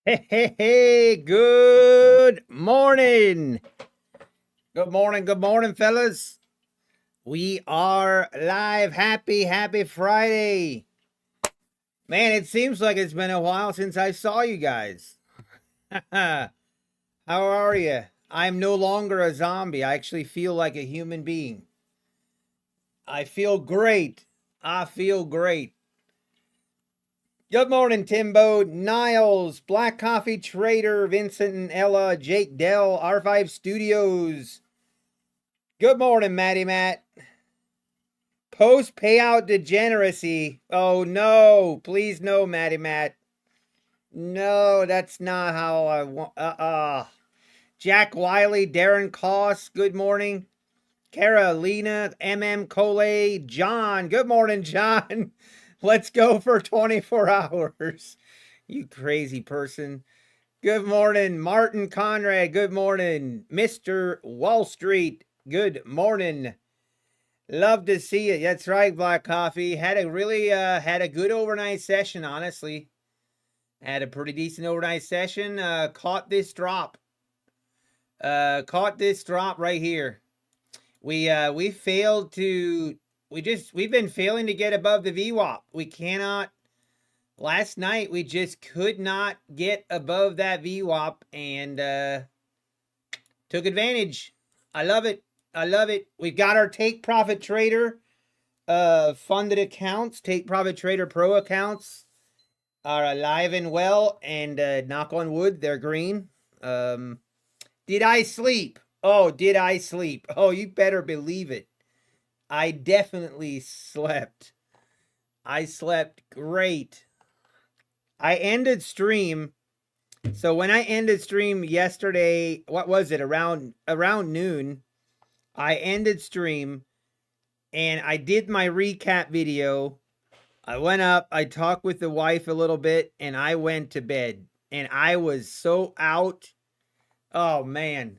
Hey, hey, hey, good morning. Good morning, fellas. We are live. Happy Friday. Man, it seems like it's been a while since I saw you guys. How are you? I'm no longer a zombie. I actually feel like a human being. I feel great. I feel great. Good morning, Timbo, Niles, Black Coffee Trader, Vincent and Ella, Jake Dell, R5 Studios. Good morning, Matty Matt. Post payout degeneracy. Oh no, please no, Matty Matt. No, that's not how I want. Jack Wiley, Darren Koss. Good morning. Carolina, Cole, John. Good morning, John. Let's go for 24 hours. You crazy person. Good morning, Martin Conrad. Good morning, Mr. Wall Street. Good morning. Love to see it. That's right, Black Coffee. Had a really had a good overnight session, honestly. Had a pretty decent overnight session. Caught this drop. Caught this drop right here. We failed to we've been failing to get above the VWAP. We cannot. Last night we just could not get above that VWAP and took advantage. I love it. I love it. We've got our Take Profit Trader funded accounts, Take Profit Trader Pro accounts are alive and well, and knock on wood, they're green. Did I sleep? Oh, did I sleep? Oh, you better believe it. I definitely slept. I slept great. I ended stream. So when I ended stream yesterday, what was it? Around noon, I ended stream and I did my recap video. I went up, I talked with the wife a little bit, and I went to bed. And I was so out. Oh man.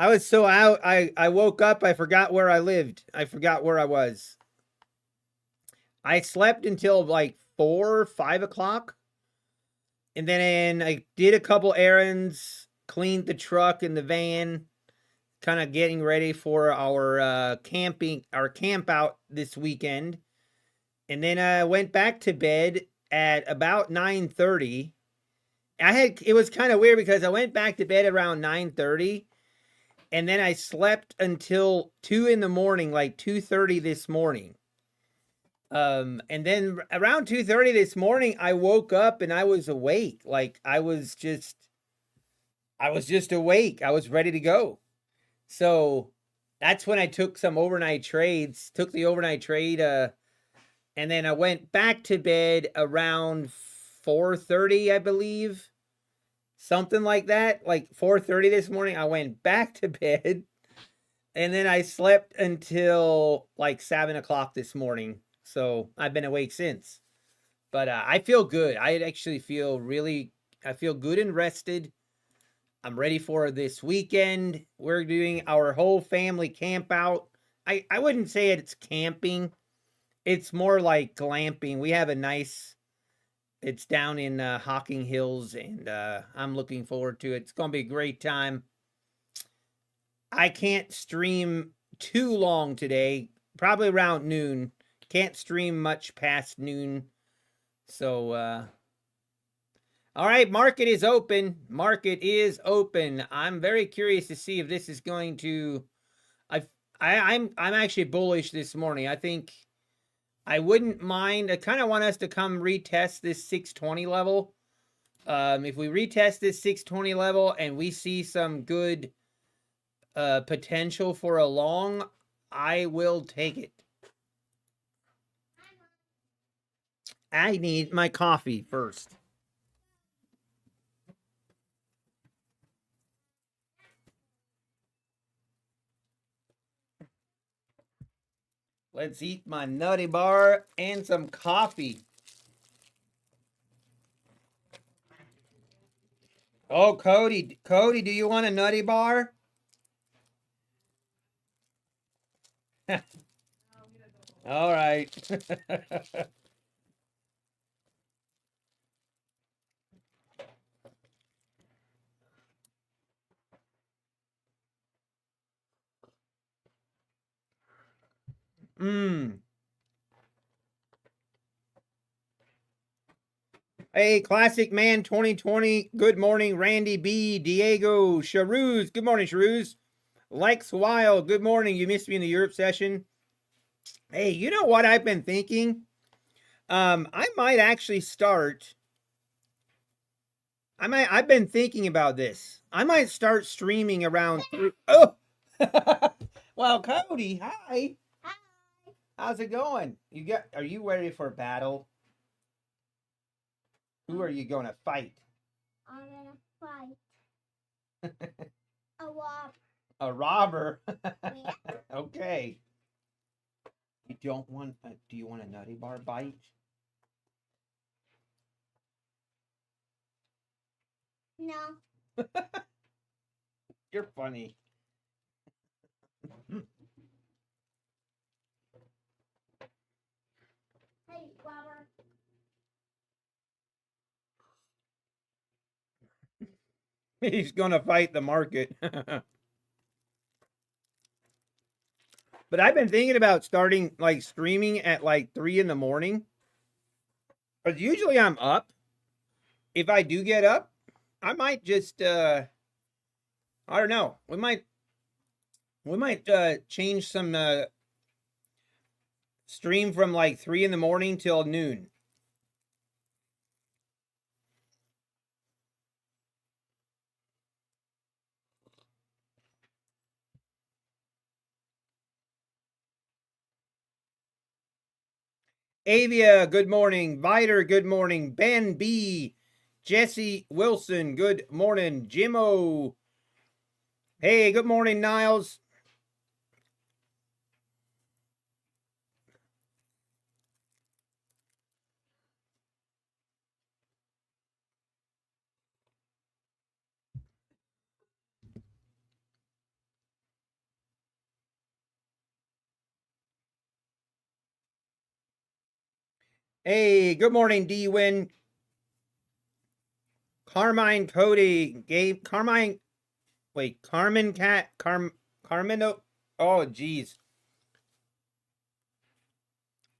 I was so out. I woke up, I forgot where I lived. I forgot where I was. I slept until like 4 or 5 o'clock. And then I did a couple errands, cleaned the truck and the van, kind of getting ready for our camp out this weekend. And then I went back to bed at about 9:30. It was kind of weird because I went back to bed around 9:30 and then I slept until 2 in the morning, like 2:30 this morning. And then around 2:30 this morning I woke up and I was awake. Like I was just awake. I was ready to go. So that's when I took some overnight trades, took the overnight trade and then I went back to bed around 4:30, I believe. Something like that. Like 4:30 this morning, I went back to bed. And then I slept until like 7 o'clock this morning. So I've been awake since. But I feel good. I actually feel I feel good and rested. I'm ready for this weekend. We're doing our whole family camp out. I wouldn't say it's camping. It's more like glamping. We have a nice, it's down in Hocking Hills, and I'm looking forward to it. It's going to be a great time. I can't stream too long today, probably around noon. Can't stream much past noon. So, all right, market is open. Market is open. I'm very curious to see if this is going to, I'm actually bullish this morning. I think I wouldn't mind. I kind of want us to come retest this 620 level. If we retest this 620 level and we see some good potential for a long, I will take it. I need my coffee first. Let's eat my Nutty Bar and some coffee. Oh, Cody, do you want a Nutty Bar? All right. Hey, Classic Man 2020. Good morning, Randy B, Diego, Charuz. Good morning, Charuz. Lex Wild. Good morning. You missed me in the Europe session. Hey, you know what I've been thinking? I might actually start. I've been thinking about this. I might start streaming around. Oh, well, Cody, hi. Hi. How's it going? Are you ready for battle? Who are you going to fight? I'm gonna fight a robber. A robber? Yeah. Okay. You don't want? Do you want a Nutty Bar bite? No. You're funny. Hey, robber. He's gonna fight the market. But I've been thinking about starting like streaming at like 3 in the morning. Because usually I'm up. If I do get up, I might just I don't know. We might change some stream from like 3 in the morning till noon. Avia, good morning. Viter, good morning. Ben B. Jesse Wilson, good morning. Jimmo. Hey, good morning, Niles. Hey, good morning, D-Win. Carmine Cody. Carmine. Wait, Carmen Cat. Carmino. Oh, geez.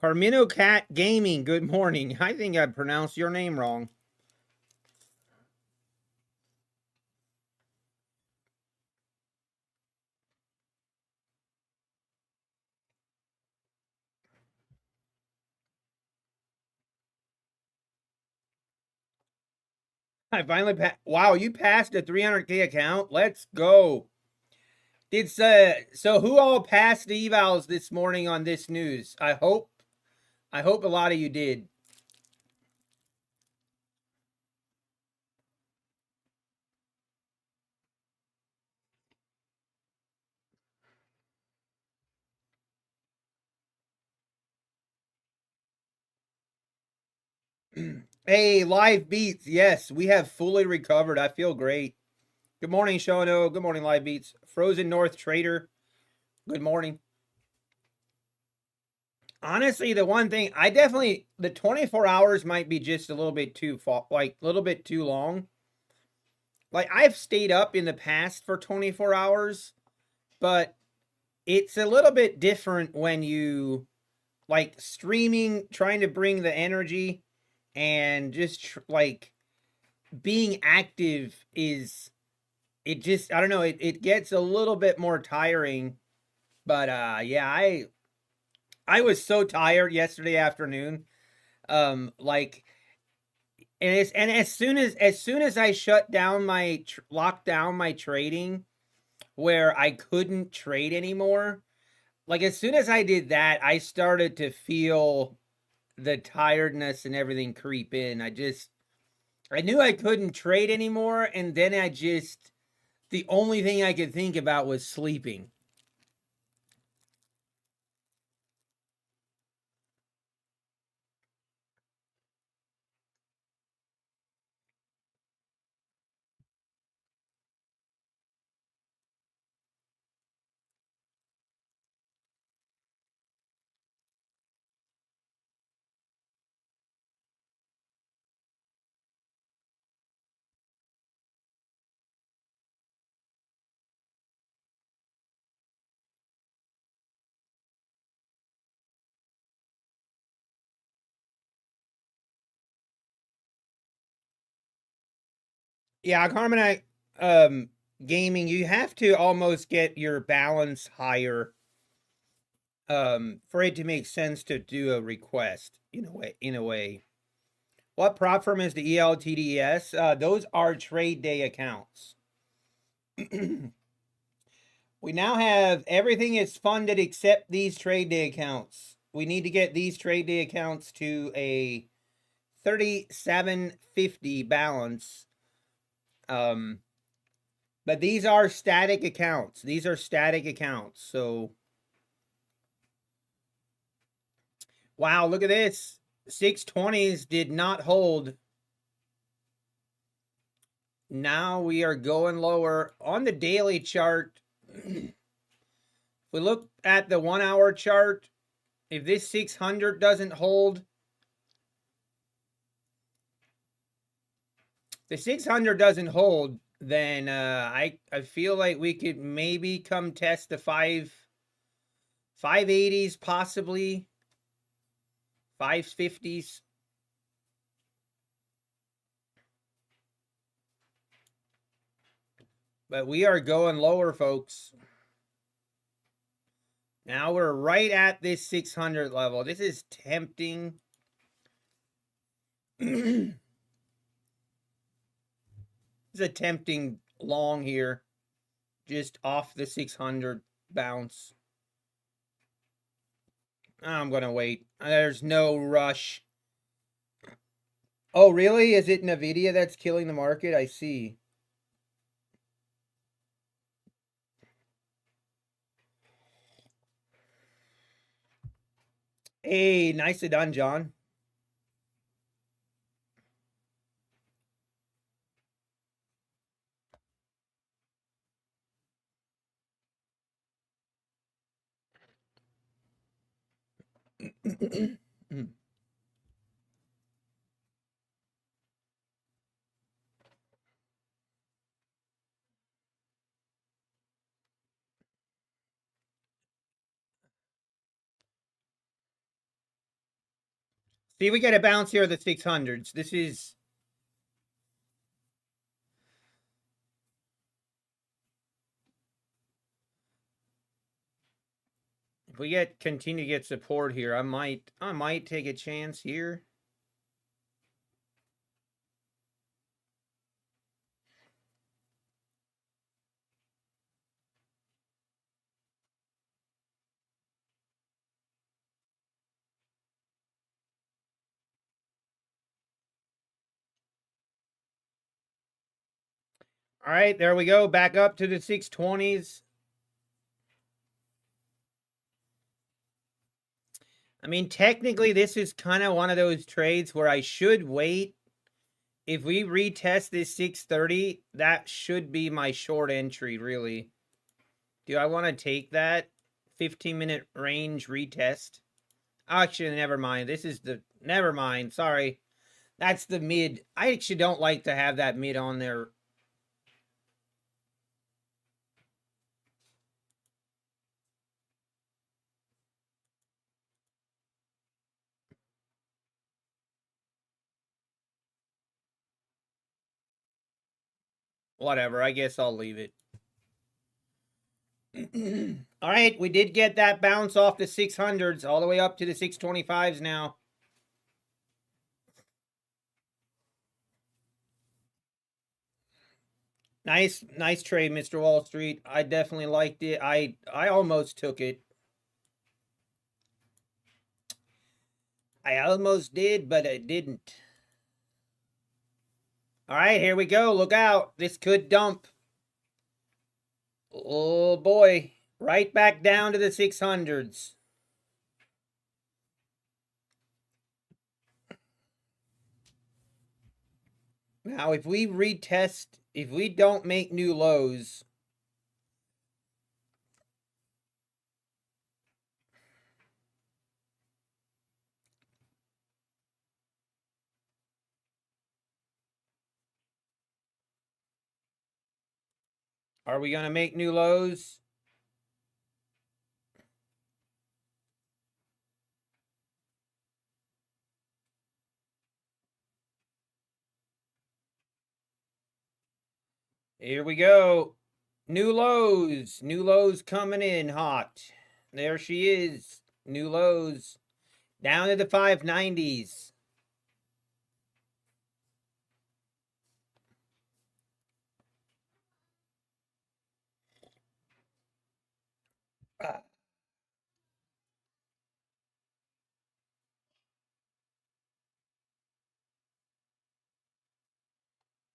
Carmino Cat Gaming. Good morning. I think I pronounced your name wrong. I finally passed. Wow, you passed a 300K account. Let's go. So who all passed the evals this morning on this news? I hope a lot of you did. Hey, live beats. Yes, we have fully recovered. I feel great. Good morning, Shono. Good morning, live beats. Frozen North Trader. Good morning. Honestly, the one thing the 24 hours might be just a little bit too a little bit too long. Like I've stayed up in the past for 24 hours, but it's a little bit different when you like streaming, trying to bring the energy and just like being active is it just I don't know, it gets a little bit more tiring. But yeah, I was so tired yesterday afternoon. Like and as soon as I shut down locked down my trading where I couldn't trade anymore, like as soon as I did that, I started to feel the tiredness and everything creep in. I knew I couldn't trade anymore, and then the only thing I could think about was sleeping. Yeah, Carmenite gaming, you have to almost get your balance higher for it to make sense to do a request in a way. What prop firm is the ELTDS? Those are trade day accounts. We now have everything is funded except these trade day accounts. We need to get these trade day accounts to a 3750 balance. But these are static accounts. These are static accounts. So, wow, look at this. 620s did not hold. Now we are going lower on the daily chart. If we look at the 1 hour chart, if this 600 doesn't hold, the 600 doesn't hold, then I feel like we could maybe come test the 580s, possibly 550s. But we are going lower, folks. Now we're right at this 600 level. This is tempting. This is a tempting long here. Just off the 600 bounce. I'm going to wait. There's no rush. Oh, really? Is it NVIDIA that's killing the market? I see. Hey, nicely done, John. See, we get a bounce here at the 600s. This is... If we continue to get support here, I might take a chance here. All right, there we go. Back up to the 620s. I mean, technically, this is kind of one of those trades where I should wait. If we retest this 630, that should be my short entry, really. Do I want to take that 15-minute range retest? Actually, never mind. This is the... Never mind. Sorry. That's the mid. I actually don't like to have that mid on there. Whatever. I guess I'll leave it. All right. We did get that bounce off the 600s all the way up to the 625s now. Nice trade, Mr. Wall Street. I definitely liked it. I almost took it. I almost did, but I didn't. All right, here we go. Look out. This could dump. Oh, boy. Right back down to the 600s. Now, if we retest, if we don't make new lows, are we going to make new lows? Here we go. New lows. New lows coming in hot. There she is. New lows. Down to the 590s.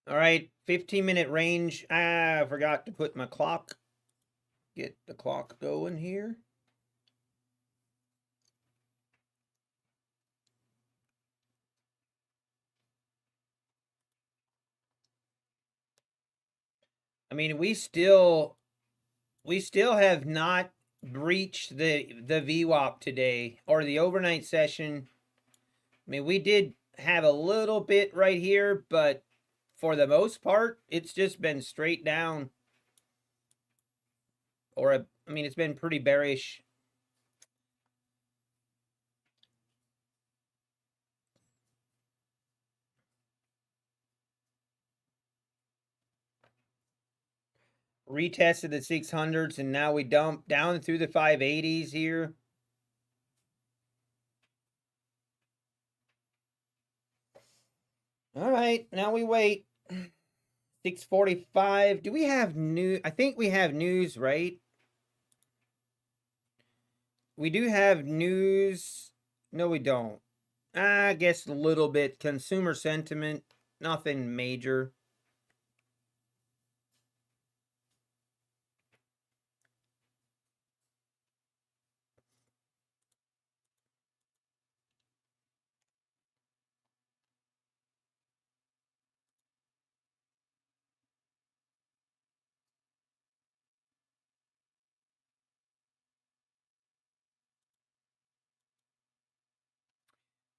All right, 15-minute range. I forgot to put my clock. Get the clock going here. I mean, we still have not breached the VWAP today or the overnight session. I mean, we did have a little bit right here, but for the most part, it's just been straight down. I mean, it's been pretty bearish. Retested the 600s, and now we dump down through the 580s here. All right, now we wait. 6:45. Do we have news? I think we have news, right? We do have news. No, we don't. I guess a little bit. Consumer sentiment. Nothing major.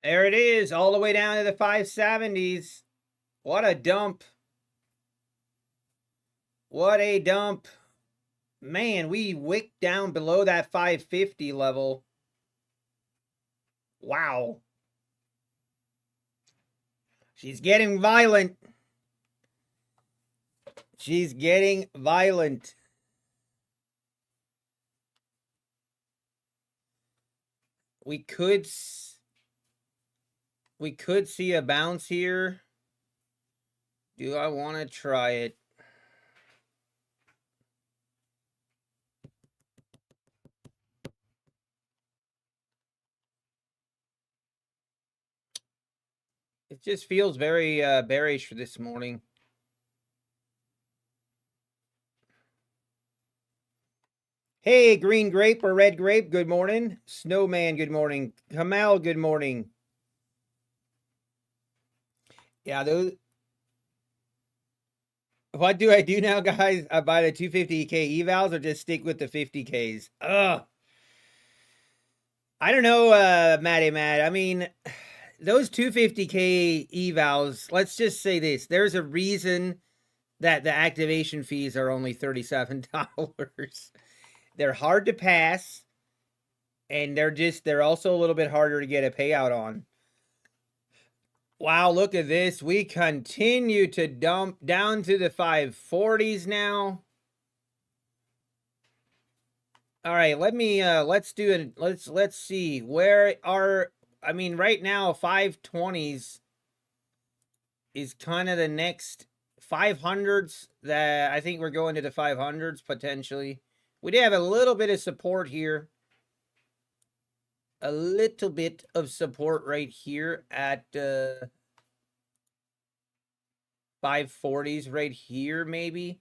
There it is, all the way down to the 570s. What a dump. What a dump. Man, we wicked down below that 550 level. Wow. She's getting violent. She's getting violent. We could see a bounce here. Do I want to try it? It just feels very bearish for this morning. Hey, green grape or red grape, good morning. Snowman, good morning. Kamal, good morning. Yeah, those. What do I do now, guys? I buy the 250K evals or just stick with the 50Ks? Ugh. I don't know, Matty Matt. I mean, those 250K evals, let's just say this. There's a reason that the activation fees are only $37. They're hard to pass, and they're also a little bit harder to get a payout on. Wow, look at this. We continue to dump down to the 540s now. All right, let's do it. Let's see. Where are, I mean, right now 520s is kind of the next 500s that I think we're going to the 500s potentially. We did have a little bit of support here. A little bit of support right here at 540s right here, maybe.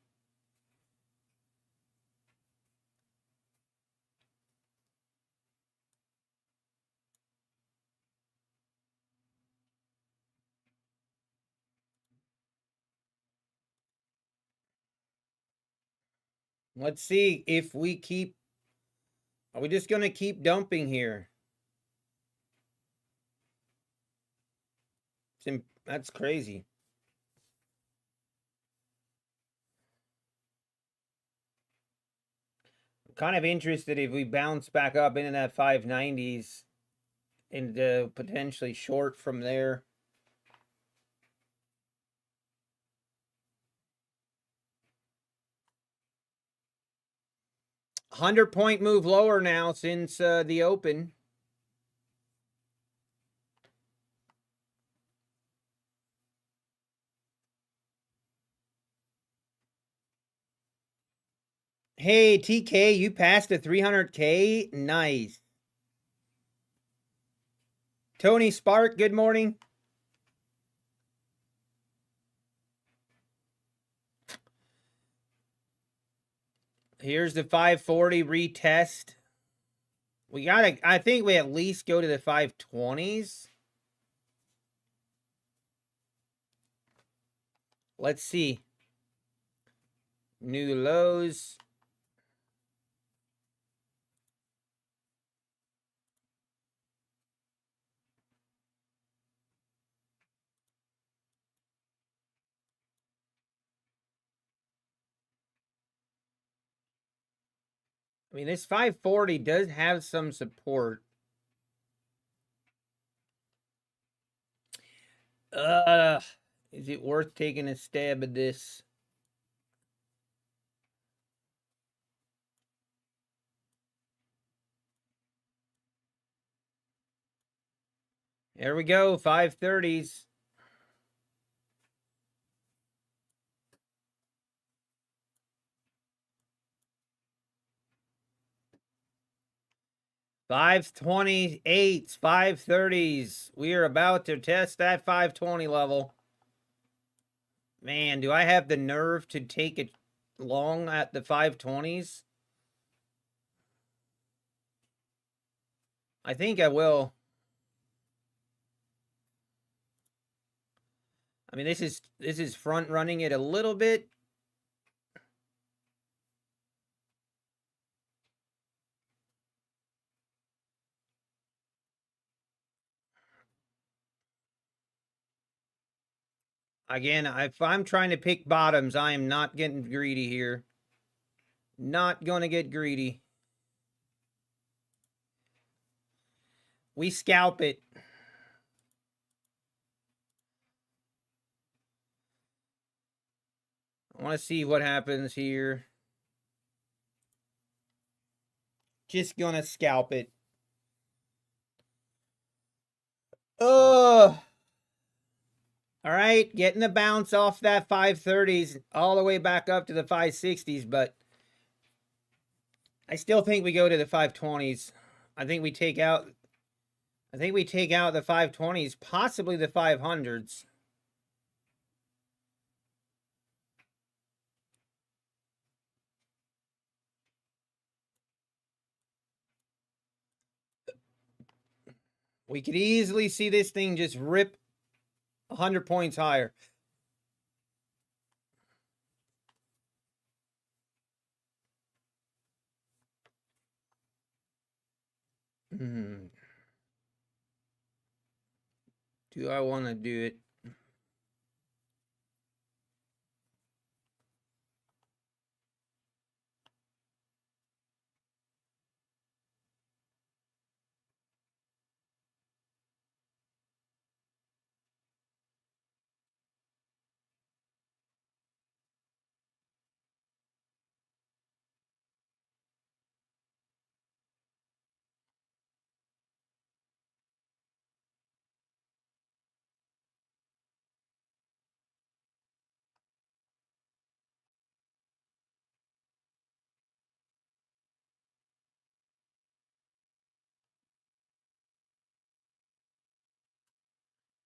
Let's see if we keep. Are we just going to keep dumping here? That's crazy. I'm kind of interested if we bounce back up into that 590s and potentially short from there. 100-point move lower now since the open. Hey, TK, you passed the 300K. Nice. Tony Spark, good morning. Here's the 540 retest. We gotta, I think we at least go to the 520s. Let's see. New lows. I mean, this 540 does have some support. Is it worth taking a stab at this? There we go, 530s. $528s, 530s. We are about to test that 520 level. Man, do I have the nerve to take it long at the 520s? I think I will. I mean, this is front running it a little bit. Again, if I'm trying to pick bottoms, I am not getting greedy here. Not gonna get greedy. We scalp it. I want to see what happens here. Just gonna scalp it. Oh. All right, getting the bounce off that 530s all the way back up to the 560s, but I still think we go to the 520s. I think we take out the 520s, possibly the 500s. We could easily see this thing just rip 100 points higher. Do I want to do it?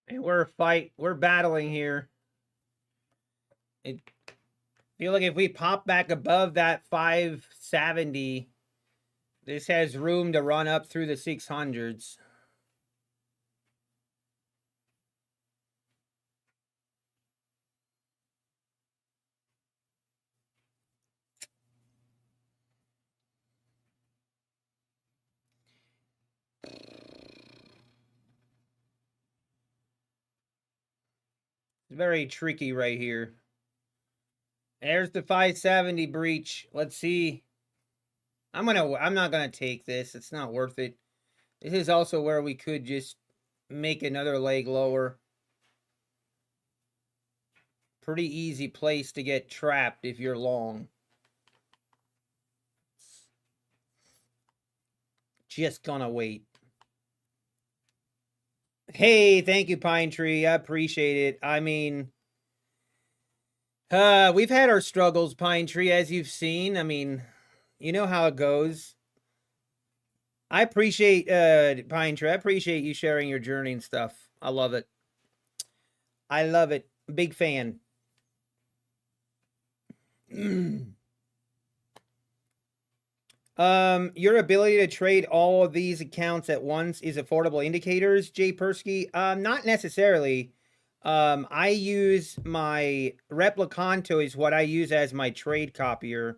And we're battling here. I feel like if we pop back above that 570, this has room to run up through the 600s. It's very tricky right here. There's the 570 breach. Let's see. I'm not gonna take this. It's not worth it. This is also where we could just make another leg lower. Pretty easy place to get trapped if you're long. just gonna wait. Hey, thank you, Pine Tree. I appreciate it. I mean, we've had our struggles, Pine Tree, as you've seen. I mean, you know how it goes. I appreciate Pine Tree. I appreciate you sharing your journey and stuff. I love it. I love it. Big fan. Your ability to trade all of these accounts at once is affordable indicators, Jay Persky. Not necessarily. I use my Replicanto is what I use as my trade copier.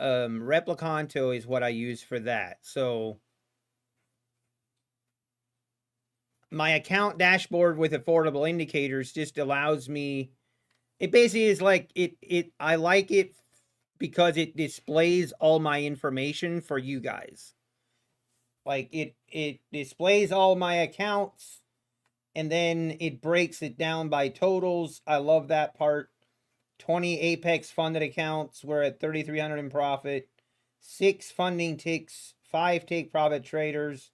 Replicanto is what I use for that. So my account dashboard with affordable indicators just allows me. It basically is like I like it because it displays all my information for you guys. Like it displays all my accounts and then it breaks it down by totals. I love that part. 20 Apex funded accounts. We're at 3,300 in profit. 6 funding ticks, 5 take profit traders,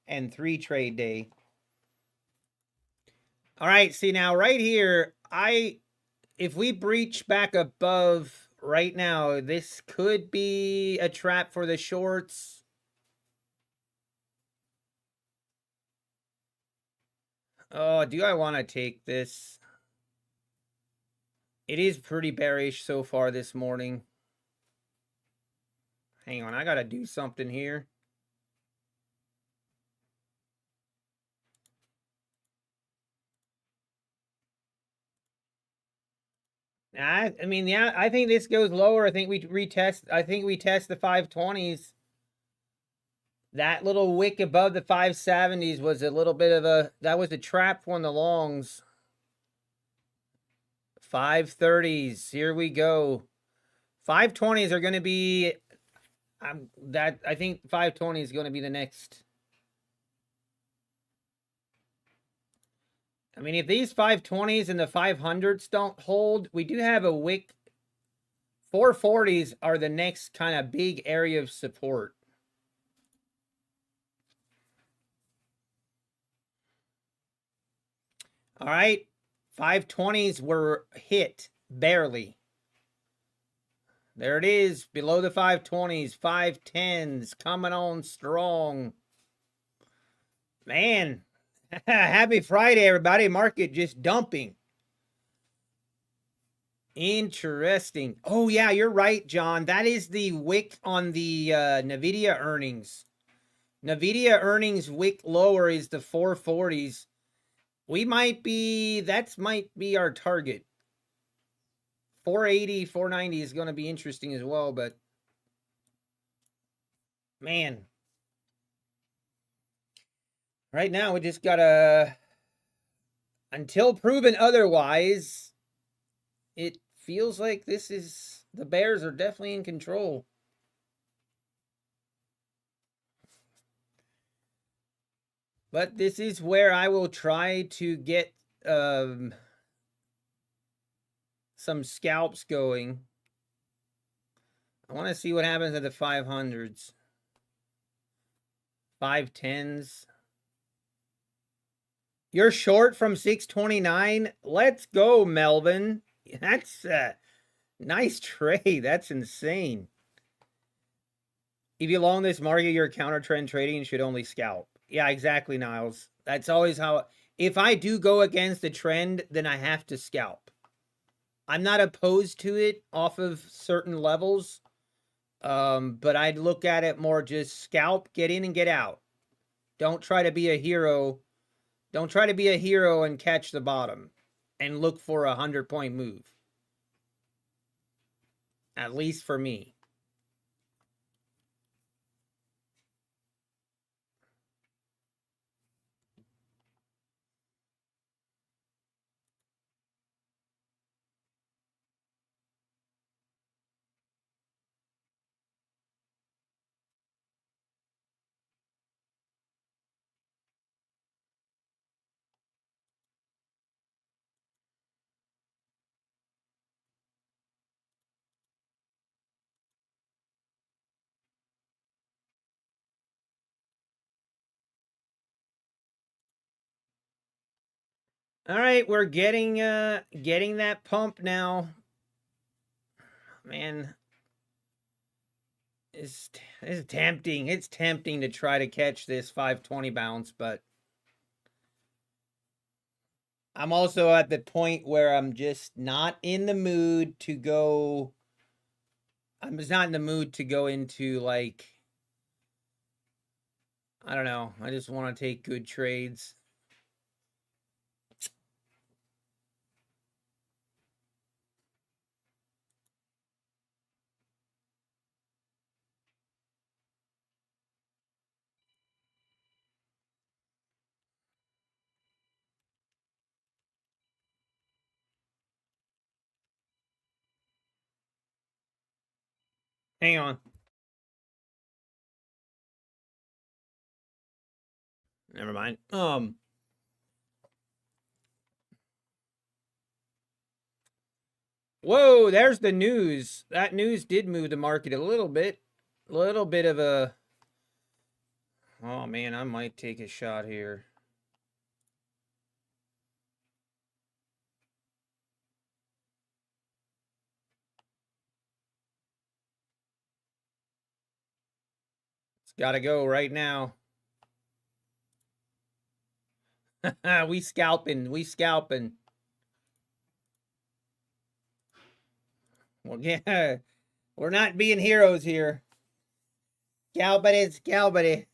and 3 trade day. All right, see now right here, if we breach back above right now, this could be a trap for the shorts. Oh, do I want to take this? It is pretty bearish so far this morning. Hang on, I got to do something here. I mean, yeah, I think this goes lower. I think we retest. I think we test the 520s. That little wick above the 570s was a little bit of a, that was a trap on the longs. 530s, here we go. 520s are going to be, I think 520 is going to be the next. I mean, if these 520s and the 500s don't hold, we do have a wick. 440s are the next kind of big area of support. All right, 520s were hit barely. There it is, below the 520s, 510s coming on strong. Man, happy Friday, everybody. Market just dumping. Interesting. Oh, yeah, you're right, John. That is the wick on the NVIDIA earnings. NVIDIA earnings wick lower is the 440s. We might be, that might be our target. 480, 490 is going to be interesting as well, but man, right now we just got to, until proven otherwise, it feels like this is, the Bears are definitely in control. But this is where I will try to get some scalps going. I want to see what happens at the 500s. 510s. You're short from 629. Let's go, Melvin. That's a nice trade. That's insane. If you long this market, your counter trend trading should only scalp. Yeah, exactly, Niles. That's always how, if I do go against the trend, then I have to scalp. I'm not opposed to it off of certain levels, but I'd look at it more just scalp, get in and get out. Don't try to be a hero. Don't try to be a hero and catch the bottom and look for a 100-point move. At least for me. All right, we're getting that pump now. Man, it's tempting. It's tempting to try to catch this 520 bounce, but I'm also at the point where I'm just not in the mood to go. I'm just not in the mood to go into, like, I don't know. I just want to take good trades. Hang on. Never mind. Whoa, there's the news. That news did move the market a little bit. A little bit of a... Oh, man, I might take a shot here. It's got to go right now. We scalping. We scalping. Well, yeah, we're not being heroes here. Scalpity, scalpity.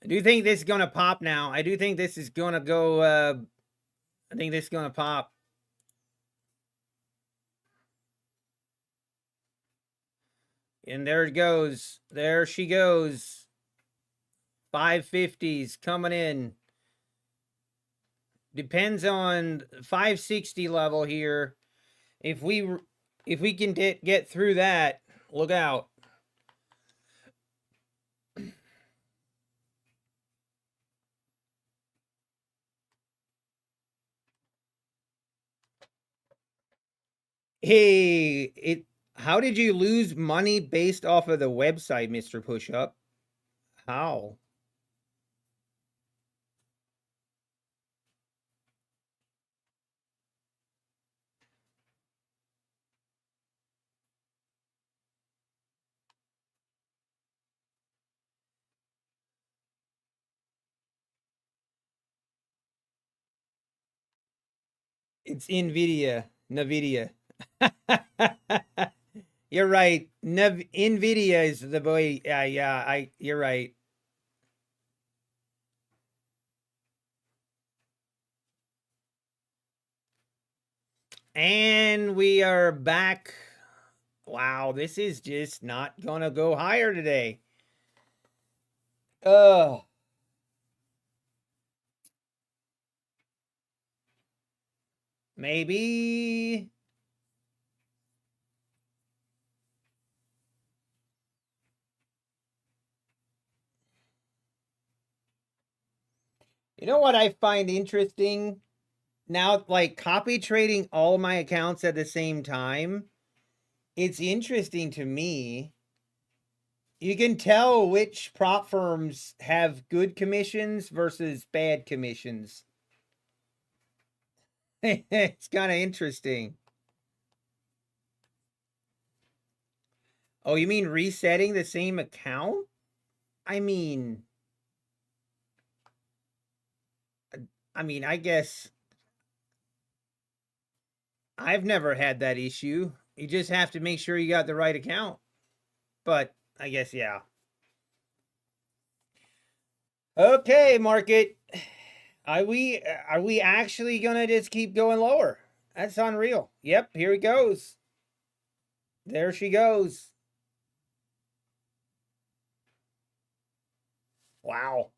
I do think this is going to pop now. I do think this is going to go, I think this is going to pop. And there it goes. There she goes. 550s coming in. Depends on 560 level here. If we can get through that, look out. Hey, how did you lose money based off of the website, Mr. Pushup? How? It's NVIDIA. You're right. NVIDIA is the boy. Yeah, you're right. And we are back. Wow, this is just not gonna go higher today. Maybe. You know what I find interesting? Now, like, copy trading all my accounts at the same time, it's interesting to me. You can tell which prop firms have good commissions versus bad commissions. It's kind of interesting. Oh, you mean resetting the same account? I mean, I guess I've never had that issue. You just have to make sure you got the right account. But I guess, yeah. Okay, market. Are we actually gonna just keep going lower? That's unreal. Yep, here it goes. There she goes. Wow.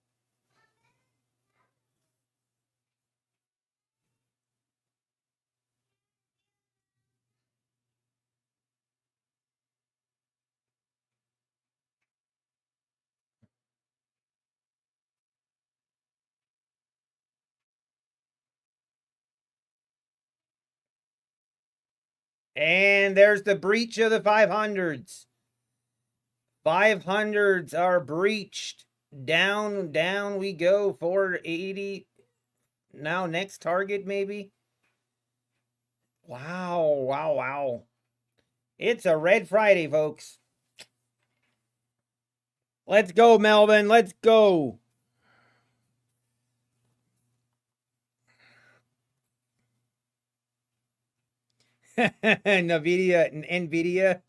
And there's the breach of the 500s. 500s are breached. Down we go. 480. Now next target maybe. Wow. It's a red Friday, folks. Let's go, Melvin. Let's go. Nvidia.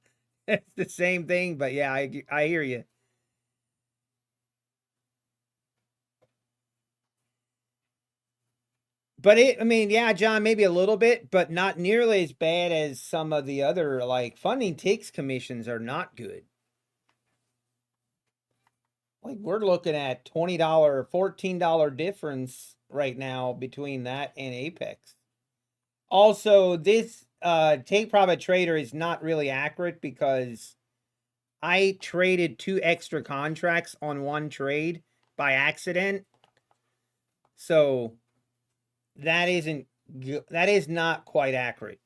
It's the same thing, but yeah, I hear you. But I mean, yeah, John, maybe a little bit, but not nearly as bad as some of the other, like, funding ticks commissions are not good. Like, we're looking at $20, $14 difference right now between that and Apex. Also, this take profit trader is not really accurate because I traded 2 extra contracts on one trade by accident. So that is not quite accurate.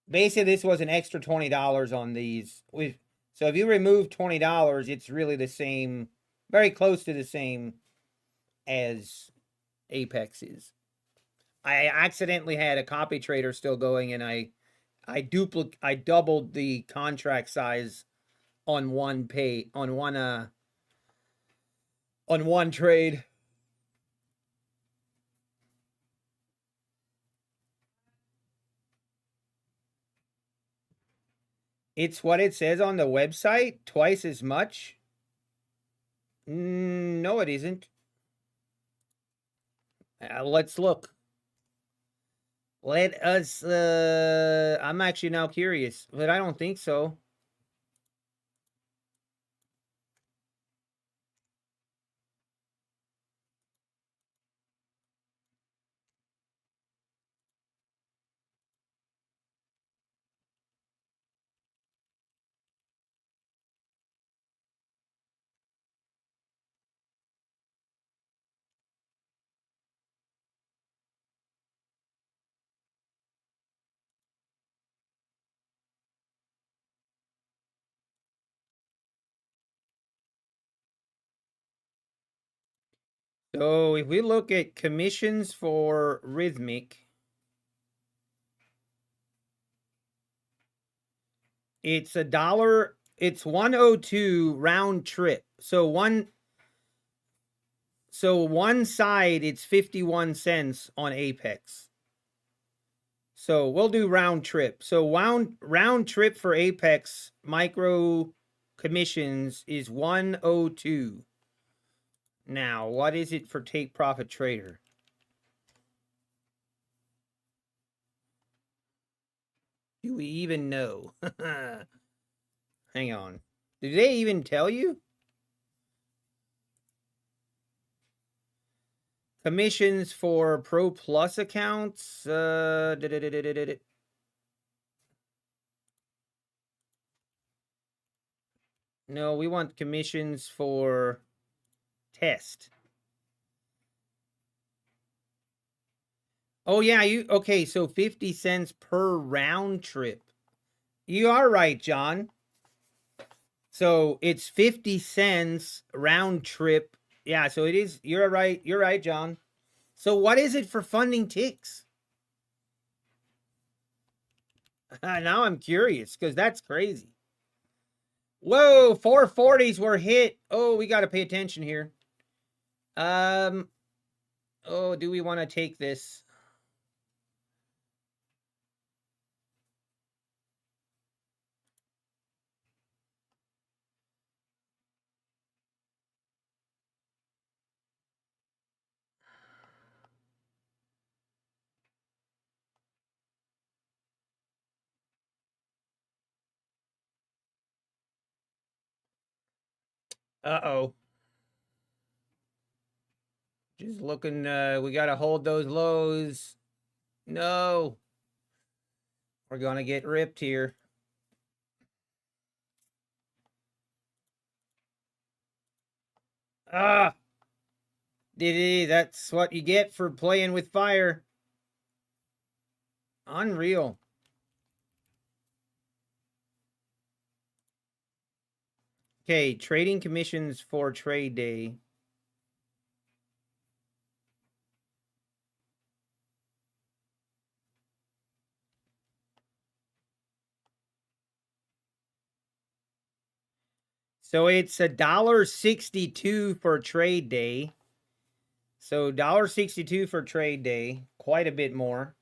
Basically, this was an extra $20 on these. So if you remove $20, it's really the same, very close to the same as Apex is. I accidentally had a copy trader still going, and I doubled the contract size on one trade. It's what it says on the website, twice as much. No, it isn't. Let's look. Let us, I'm actually now curious, but I don't think so. So if we look at commissions for Rhythmic, it's $1. It's 102 round trip. So one side, it's 51 cents on Apex. So we'll do round trip. So round trip for Apex micro commissions is 102. Now, what is it for take profit trader? Do we even know? Hang on. Did they even tell you? Commissions for Pro Plus accounts. No, we want commissions for test. Oh yeah, okay, so 50 cents per round trip. You are right, John. So it's 50 cents round trip. Yeah, so it is. You're right, John. So what is it for funding ticks? Now I'm curious because that's crazy. Whoa, 440s were hit. Oh, we got to pay attention here. Oh, do we want to take this? Uh-oh. Just looking, we got to hold those lows. No. We're going to get ripped here. Ah. That's what you get for playing with fire. Unreal. Okay, trading commissions for trade day. So it's $1.62 for trade day. So $1.62 for trade day, quite a bit more.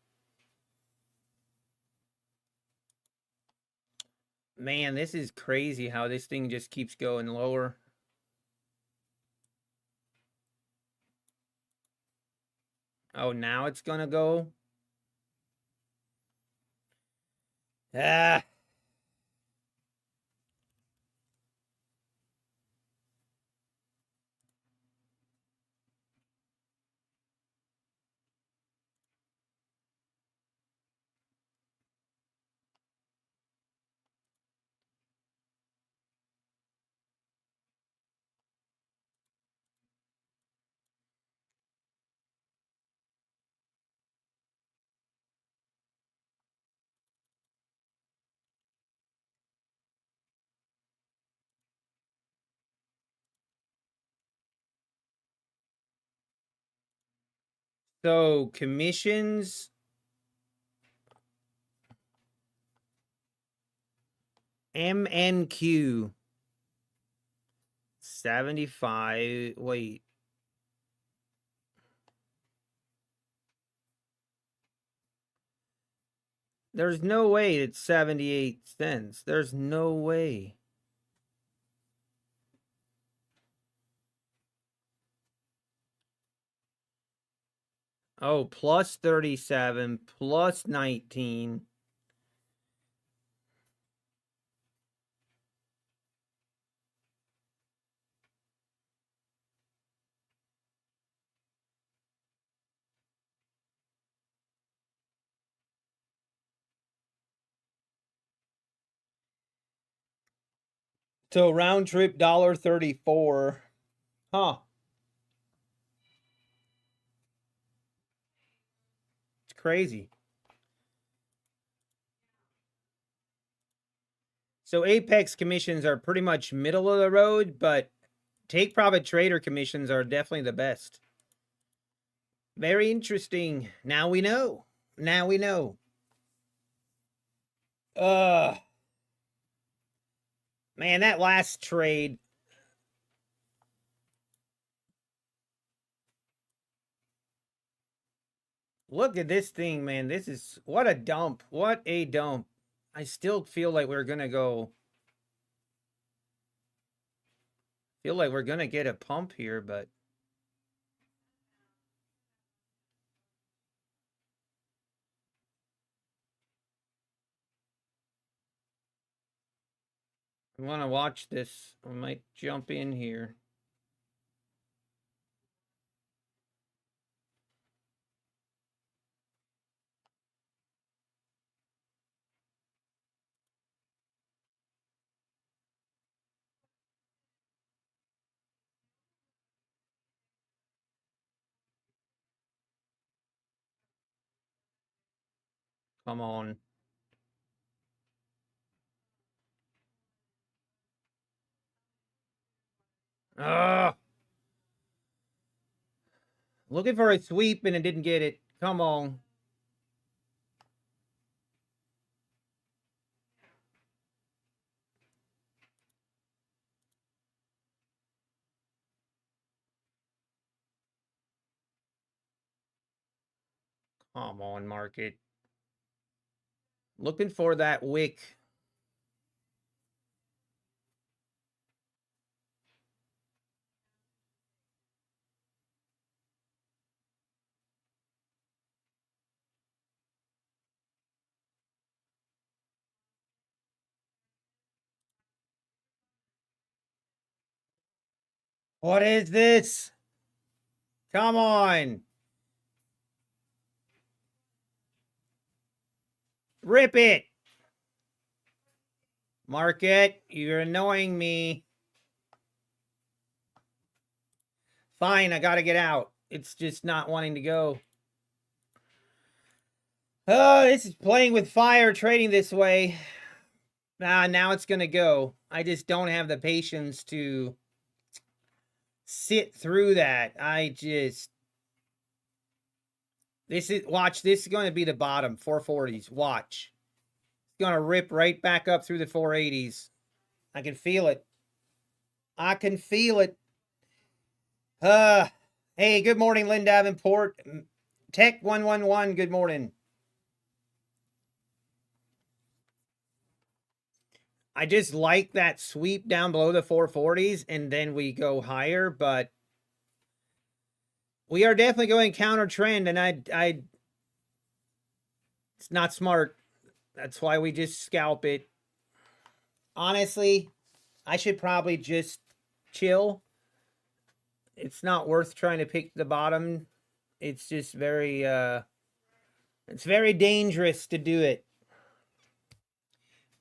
Man, this is crazy how this thing just keeps going lower. Oh, now it's gonna go. Ah. So commissions. MNQ 75. Wait. There's no way it's 78 cents. There's no way. Oh, plus 37, plus 19. So round trip $1.34. Huh. It's crazy. So Apex commissions are pretty much middle of the road, but take profit trader commissions are definitely the best. Very interesting. Now we know. Now we know. Man, that last trade. Look at this thing, man. This is what a dump. What a dump. I still feel like we're gonna go. Feel like we're gonna get a pump here, but I want to watch this. I might jump in here. Come on. Ah, looking for a sweep and it didn't get it. Come on. Come on, market. Looking for that wick. What is this? Come on. Rip it. Market, you're annoying me. Fine, I gotta get out. It's just not wanting to go. Oh, this is playing with fire, trading this way. Ah, now it's gonna go. I just don't have the patience to sit through that. Watch, this is going to be the bottom, 440s. Watch. It's going to rip right back up through the 480s. I can feel it. I can feel it. Hey, good morning, Lynn Davenport. Tech 111, good morning. I just like that sweep down below the 440s and then we go higher, but we are definitely going counter trend, and it's not smart. That's why we just scalp it. Honestly, I should probably just chill. It's not worth trying to pick the bottom. It's just very it's very dangerous to do it.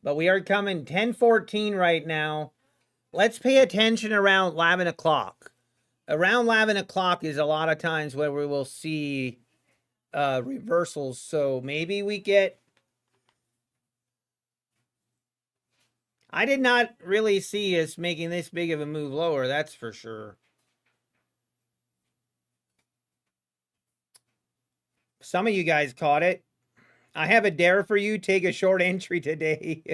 But we are coming 10:14 right now. Let's pay attention around 11 o'clock. Around 11 o'clock is a lot of times where we will see reversals. So maybe we get... I did not really see us making this big of a move lower, that's for sure. Some of you guys caught it. I have a dare for you. Take a short entry today.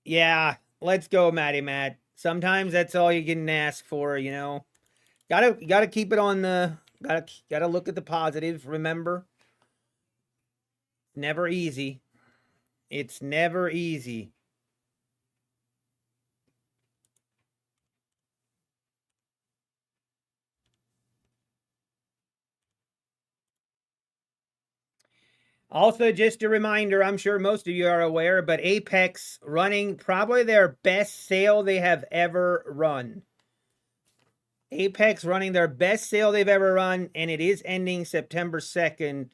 Yeah, let's go, Matty Matt. Sometimes that's all you can ask for, you know. Gotta keep it on the gotta look at the positive. Remember, never easy. It's never easy. Also, just a reminder, I'm sure most of you are aware, but Apex running probably their best sale they have ever run. Apex running their best sale they've ever run, and it is ending September 2nd,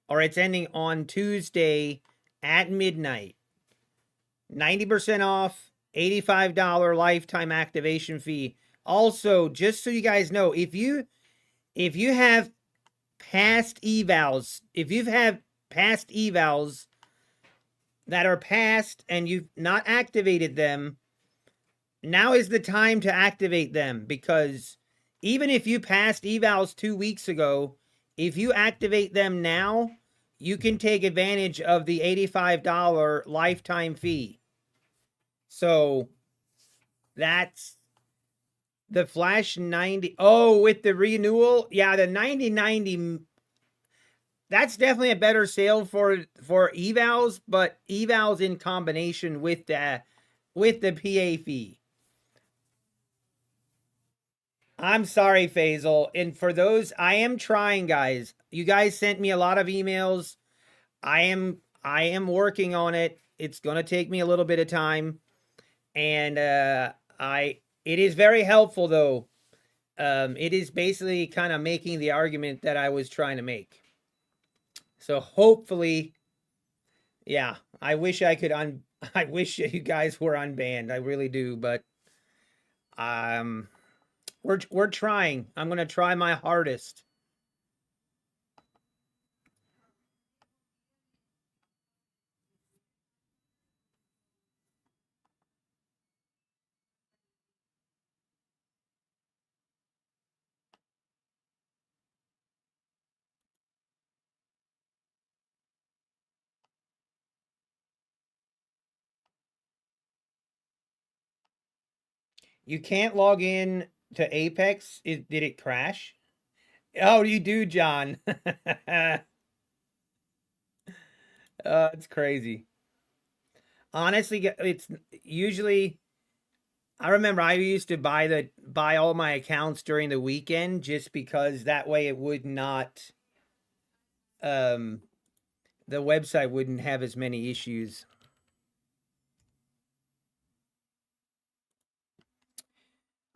or it's ending on Tuesday at midnight. 90% off, $85 lifetime activation fee. Also, just so you guys know, if you have past evals, if you've had past evals that are past and you've not activated them, now is the time to activate them, because even if you passed evals 2 weeks ago, if you activate them now, you can take advantage of the $85 lifetime fee. So that's the Flash 90. Oh, with the renewal, yeah, the 9090. That's definitely a better sale for evals, but evals in combination with the PA fee. I'm sorry, Faisal. And for those, I am trying, guys. You guys sent me a lot of emails. I am working on it. It's gonna take me a little bit of time, and it is very helpful though. It is basically kind of making the argument that I was trying to make. So hopefully, yeah, I wish I could I wish you guys were unbanned. I really do, but we're trying. I'm gonna try my hardest. You can't log in to Apex. Did it crash? Oh, you do, John. It's crazy. Honestly, it's usually... I remember I used to buy all my accounts during the weekend just because that way it would not the website wouldn't have as many issues.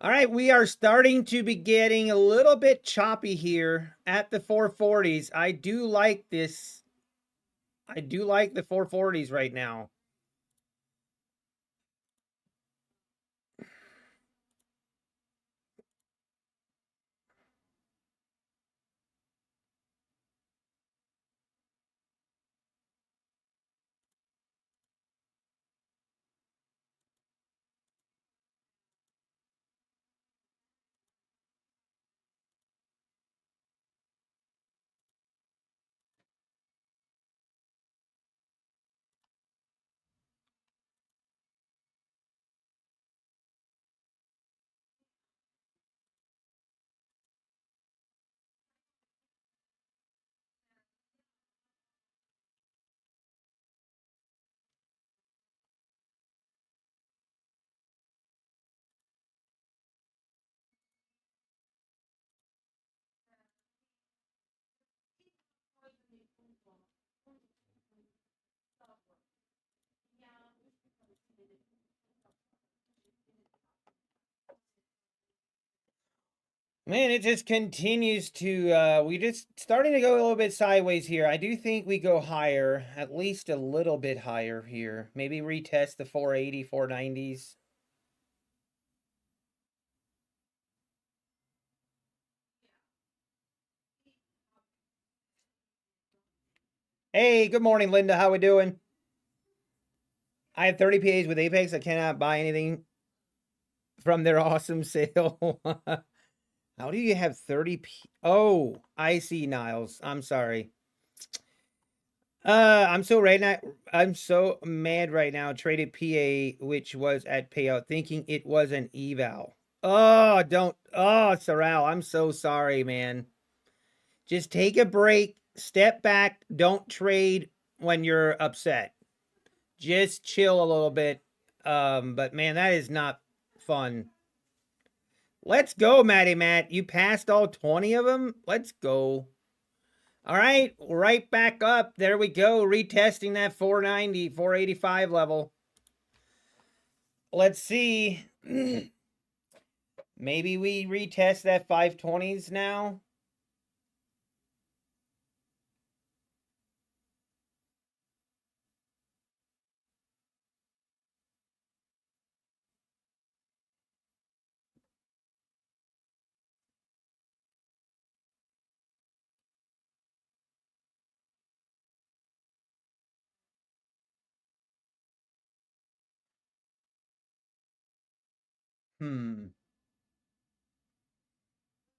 All right, we are starting to be getting a little bit choppy here at the 440s. I do like this. I do like the 440s right now. Man, it just continues to, we just starting to go a little bit sideways here. I do think we go higher, at least a little bit higher here. Maybe retest the 480, 490s. Hey, good morning, Linda. How we doing? I have 30 PAs with Apex. I cannot buy anything from their awesome sale. How do you have 30 P? Oh, I see, Niles. I'm sorry. I'm so mad right now. Traded PA, which was at payout, thinking it was an eval. Oh, Sorrel, I'm so sorry, man. Just take a break, step back, don't trade when you're upset. Just chill a little bit. But man, that is not fun. Let's go, Matty Matt. You passed all 20 of them? Let's go. All right, right back up. There we go. Retesting that 490, 485 level. Let's see. Maybe we retest that 520s now.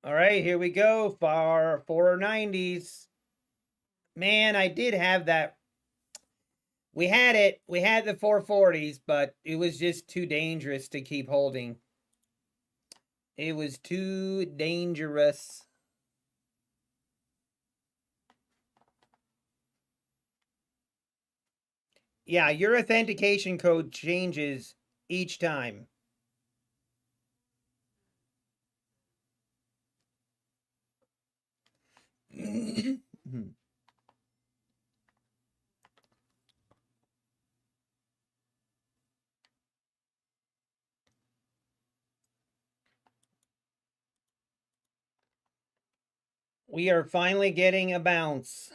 All right, here we go. For 490s. Man, I did have that. We had it. We had the 440s, but it was just too dangerous to keep holding. It was too dangerous. Yeah, your authentication code changes each time. We are finally getting a bounce.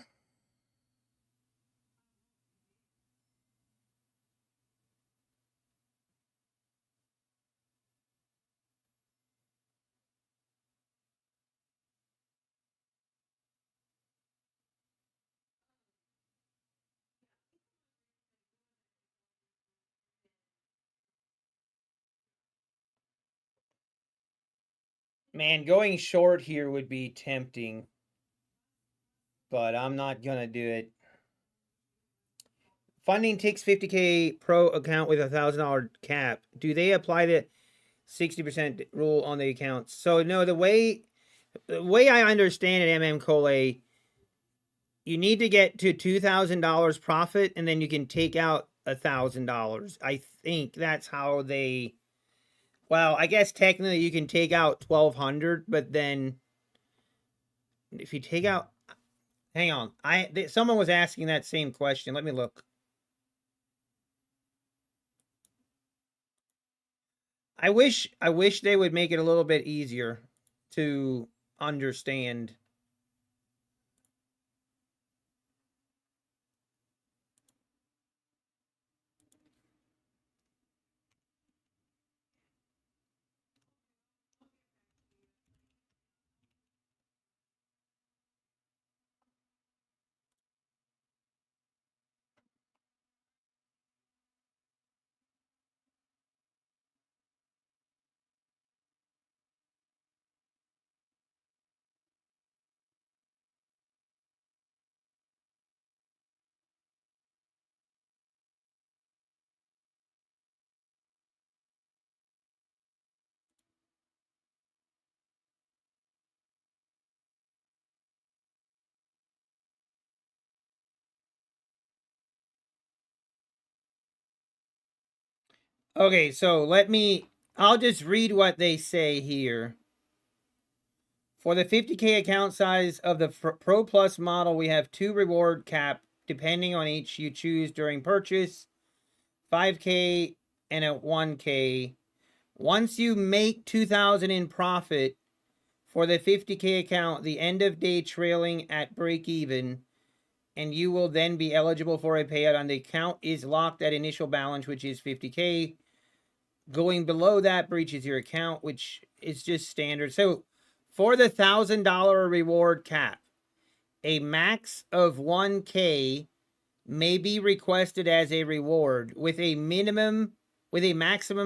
Man, going short here would be tempting, but I'm not going to do it. Funding takes 50K pro account with $1,000 cap. Do they apply the 60% rule on the accounts? So no, the way I understand it, MM Cole, you need to get to $2,000 profit, and then you can take out $1,000. I think that's how they. Well, I guess technically you can take out 1,200, but then if you take out, hang on, someone was asking that same question. Let me look. I wish they would make it a little bit easier to understand. Okay, so I'll just read what they say here. For the 50K account size of the Pro Plus model, we have 2 reward cap depending on each you choose during purchase, 5K and a 1K. Once you make 2,000 in profit, for the 50K account, the end of day trailing at break even, and you will then be eligible for a payout on the account is locked at initial balance, which is 50K. Going below that breaches your account, which is just standard. So for the $1,000 reward cap, a max of 1K may be requested as a reward with a maximum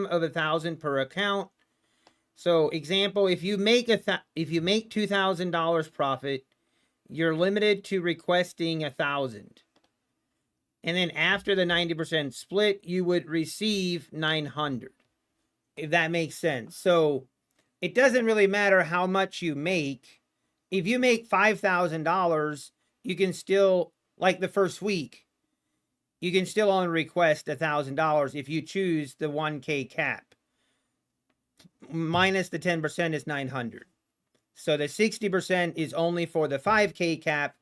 of 1,000 per account. So example, if you make $2,000 profit, you're limited to requesting 1,000. And then after the 90% split, you would receive 900. If that makes sense. So it doesn't really matter how much you make. If you make $5,000, you can still, like the first week, you can still only request $1,000 if you choose the 1K cap. Minus the 10% is 900. So the 60% is only for the 5K cap,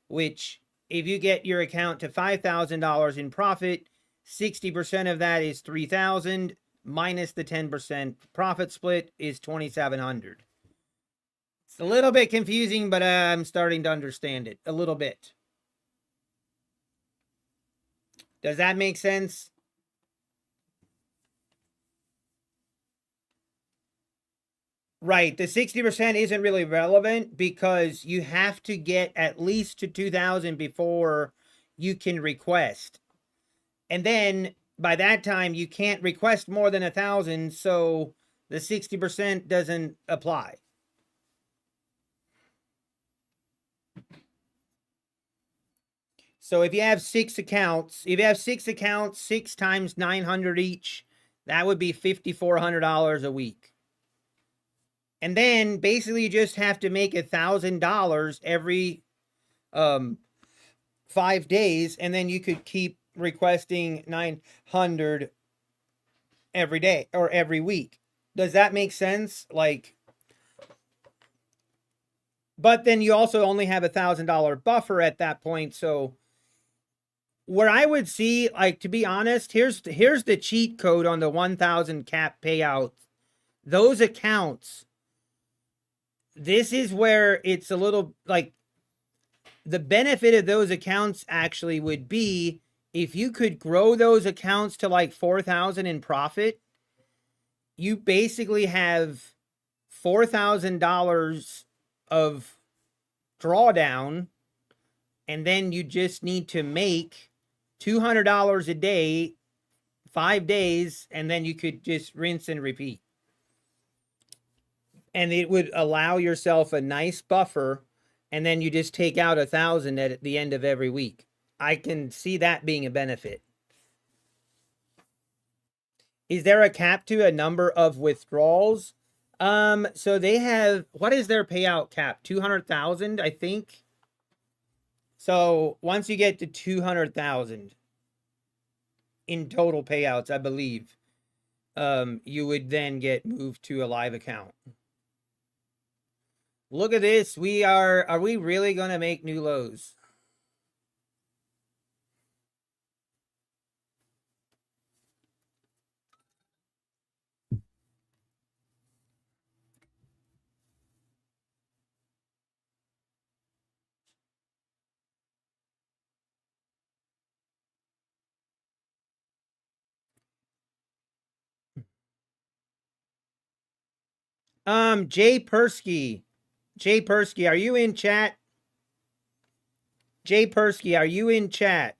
which if you get your account to $5,000 in profit, 60% of that is 3,000 minus the 10% profit split is 2,700. It's a little bit confusing, but I'm starting to understand it a little bit. Does that make sense? Right. The 60% isn't really relevant because you have to get at least to 2,000 before you can request. And then by that time, you can't request more than 1,000. So the 60% doesn't apply. So if you have 6 accounts, 6 times 900 each, that would be $5,400 a week. And then basically you just have to make $1,000 every 5 days, and then you could keep requesting 900 every day or every week. Does that make sense? Like, but then you also only have $1,000 buffer at that point. So where I would see, like, to be honest, here's the cheat code on the 1,000 cap payout. Those accounts, this is where it's a little like the benefit of those accounts actually would be if you could grow those accounts to like 4,000 in profit, you basically have $4,000 of drawdown, and then you just need to make $200 a day, 5 days, and then you could just rinse and repeat. And it would allow yourself a nice buffer, and then you just take out 1,000 at the end of every week. I can see that being a benefit. Is there a cap to a number of withdrawals? So they have, what is their payout cap? 200,000, I think. So once you get to 200,000 in total payouts, I believe, you would then get moved to a live account. Look at this. Are we really going to make new lows? Jay Persky, are you in chat? Jay Persky, are you in chat?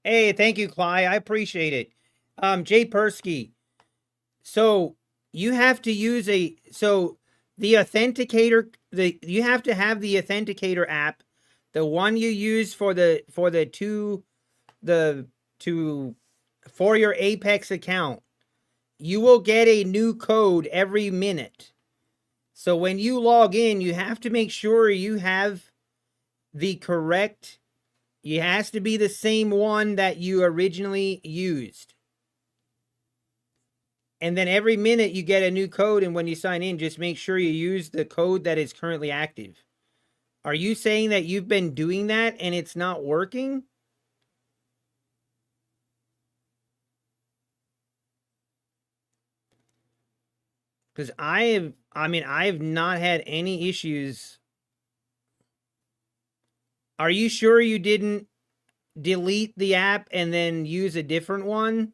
Hey, thank you, Cly. I appreciate it. Jay Persky. So you have to use the authenticator, you have to have the authenticator app, the one you use for your Apex account. You will get a new code every minute. So when you log in, you have to make sure you have the correct, it has to be the same one that you originally used. And then every minute you get a new code, and when you sign in, just make sure you use the code that is currently active. Are you saying that you've been doing that and it's not working? Because I have not had any issues. Are you sure you didn't delete the app and then use a different one?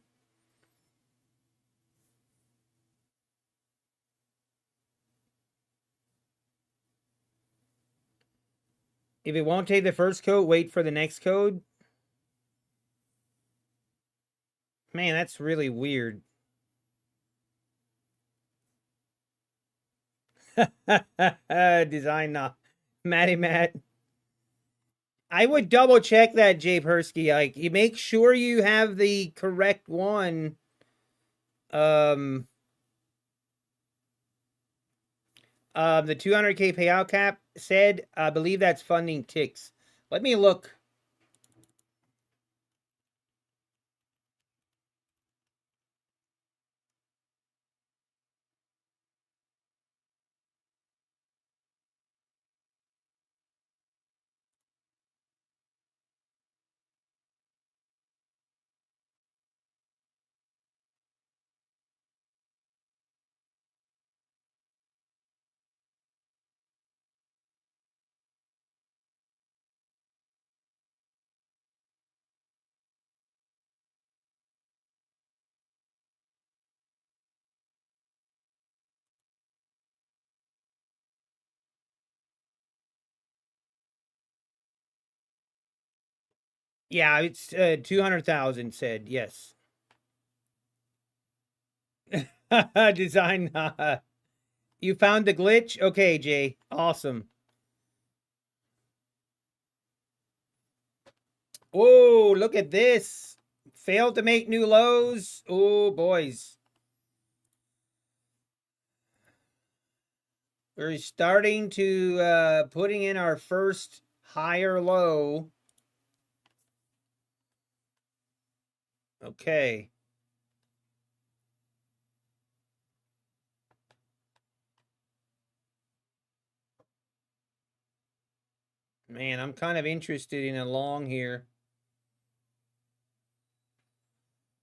If it won't take the first code, wait for the next code. Man, that's really weird. Design Matty Matt. I would double check that, Jay Persky. Like, you make sure you have the correct one. The 200K payout cap said, I believe that's funding ticks. Let me look. Yeah, it's 200,000 said, yes. Design. You found the glitch? Okay, Jay. Awesome. Oh, look at this. Failed to make new lows. Oh, boys. We're starting to putting in our first higher low. Okay. Man, I'm kind of interested in a long here.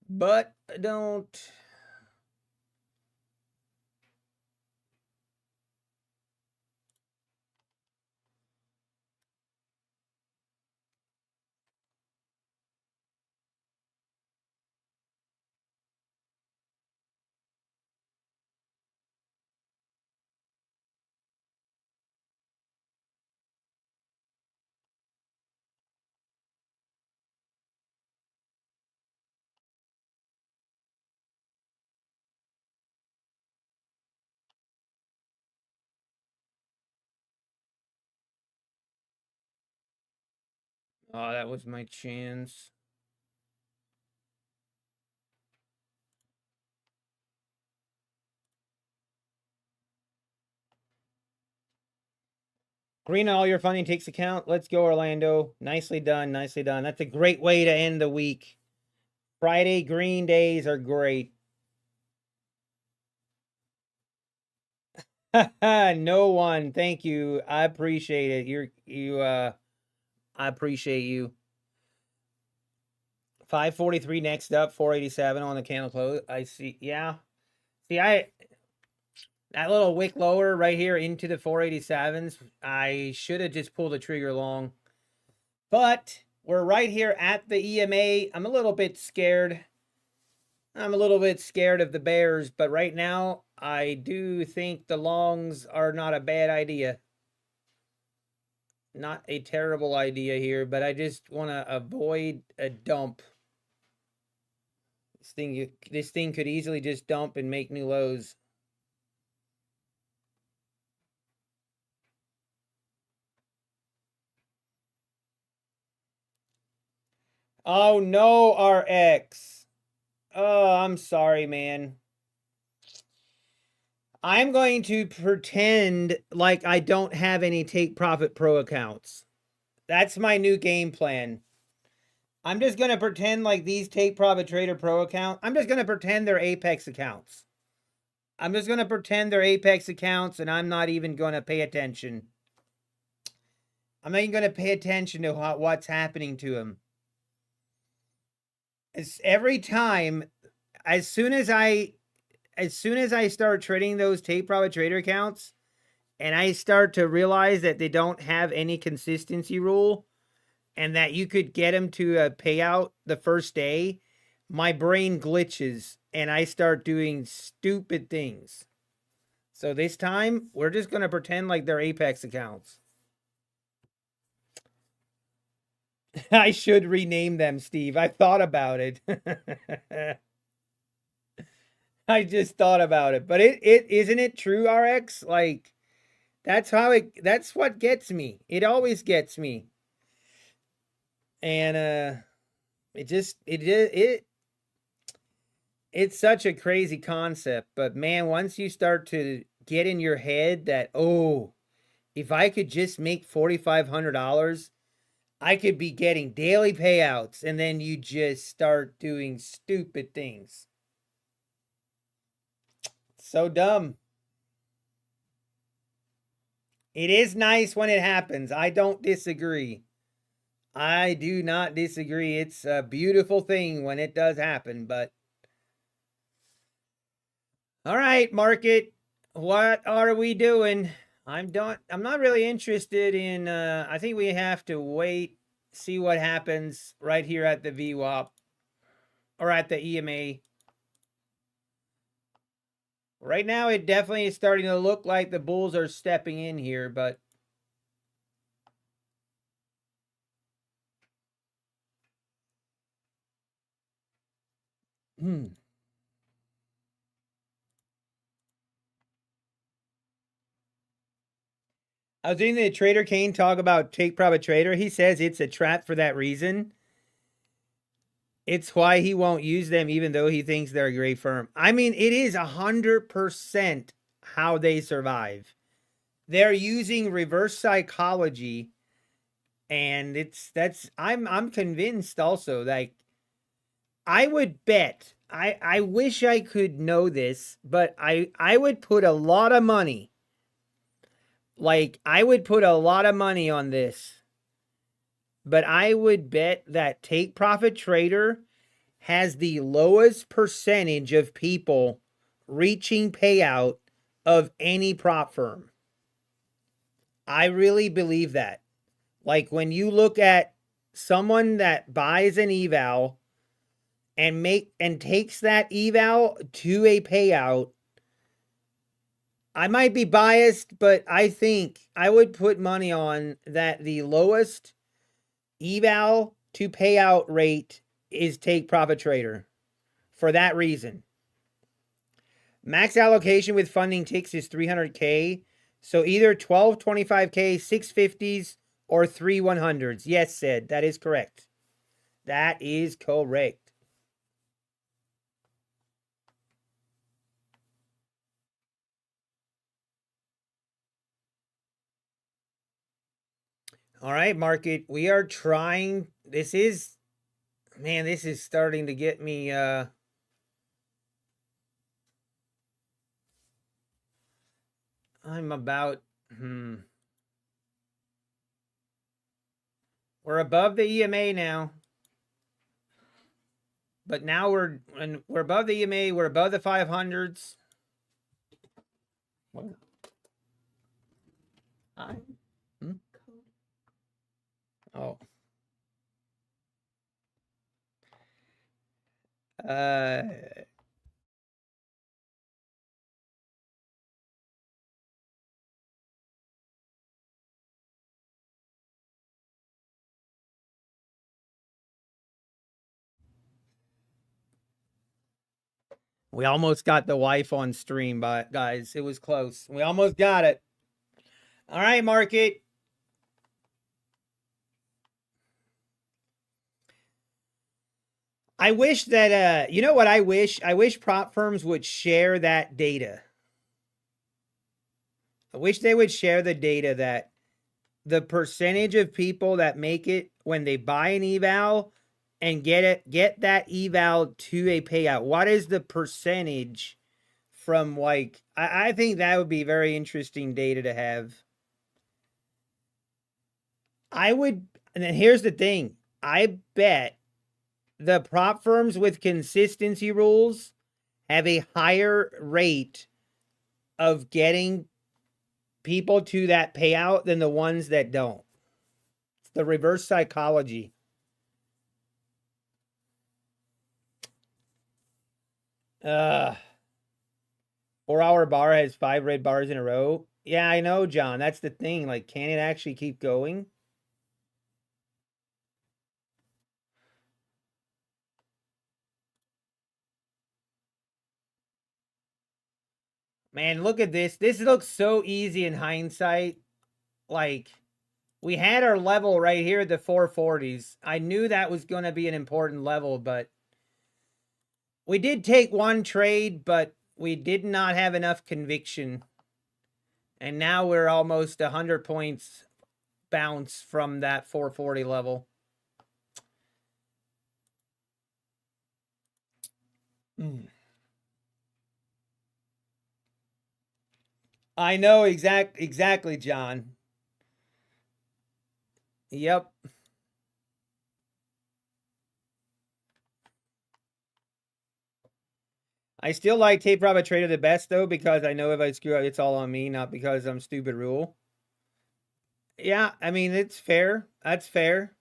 But I don't. Oh, that was my chance. Green all your funding takes account. Let's go, Orlando. Nicely done. Nicely done. That's a great way to end the week. Friday green days are great. No one. Thank you. I appreciate it. I appreciate you. 543 next up, 487 on the candle close. I see. Yeah. See, that little wick lower right here into the 487s. I should have just pulled the trigger long. But we're right here at the EMA. I'm a little bit scared. I'm a little bit scared of the bears, but right now I do think the longs are not a bad idea. Not a terrible idea here, but I just want to avoid a dump. This thing could easily just dump and make new lows. Oh no, RX. Oh, I'm sorry, man. I'm going to pretend like I don't have any Take Profit Pro accounts. That's my new game plan. I'm just going to pretend like these Take Profit Trader Pro accounts, I'm just going to pretend they're Apex accounts. I'm just going to pretend they're Apex accounts and I'm not even going to pay attention. I'm not even going to pay attention to what's happening to them. It's every time, as soon as I start trading those Take Profit Trader accounts and I start to realize that they don't have any consistency rule and that you could get them to a payout the first day, my brain glitches and I start doing stupid things. So this time, we're just going to pretend like they're Apex accounts. I should rename them, Steve. I thought about it. I just thought about it. But it isn't it true, RX? Like, that's what gets me. It always gets me. And it's such a crazy concept, but man, once you start to get in your head that, oh, if I could just make $4,500, I could be getting daily payouts, and then you just start doing stupid things. So dumb. It is nice when it happens. I don't disagree. I do not disagree. It's a beautiful thing when it does happen, but all right, market, what are we doing? I'm not really interested in I think we have to wait, see what happens right here at the VWAP or at the EMA. Right now it definitely is starting to look like the bulls are stepping in here, but I was reading the Trader Kane talk about Take Profit Trader. He says it's a trap for that reason. It's why he won't use them, even though he thinks they're a great firm. I mean, it is 100% how they survive. They're using reverse psychology, and I'm convinced also. Like, I would bet. I wish I could know this, but I would put a lot of money. Like, I would put a lot of money on this. But I would bet that Take Profit Trader has the lowest percentage of people reaching payout of any prop firm. I really believe that. Like, when you look at someone that buys an eval and takes that eval to a payout, I might be biased, but I think I would put money on that the lowest eval to payout rate is Take Profit Trader for that reason. Max allocation with funding ticks is 300K. So either 12 25K, 650s, or 3 100s. Yes, Sid, that is correct. That is correct. All right, market. We are trying. This is starting to get me I'm about we're above the EMA now. But now we're above the EMA, we're above the 500s. What? Oh. We almost got the wife on stream, but guys, it was close. We almost got it. All right, market. I wish that you know what I wish? I wish prop firms would share that data. I wish they would share the data that the percentage of people that make it when they buy an eval and get that eval to a payout. What is the percentage from like, I think that would be very interesting data to have. I would, and then here's the thing. I bet the prop firms with consistency rules have a higher rate of getting people to that payout than the ones that don't. It's the reverse psychology. Uh 4-hour bar has 5 red bars in a row. Yeah, I know, John. That's the thing. Like, can it actually keep going? Man, look at this. This looks so easy in hindsight. Like, we had our level right here at the 440s. I knew that was going to be an important level, but we did take one trade, but we did not have enough conviction. And now we're almost 100 points bounce from that 440 level. I know exactly, John. Yep. I still like Tape Profit Trader the best though, because I know if I screw up, it's all on me, not because I'm stupid rule. Yeah, I mean, it's fair. That's fair.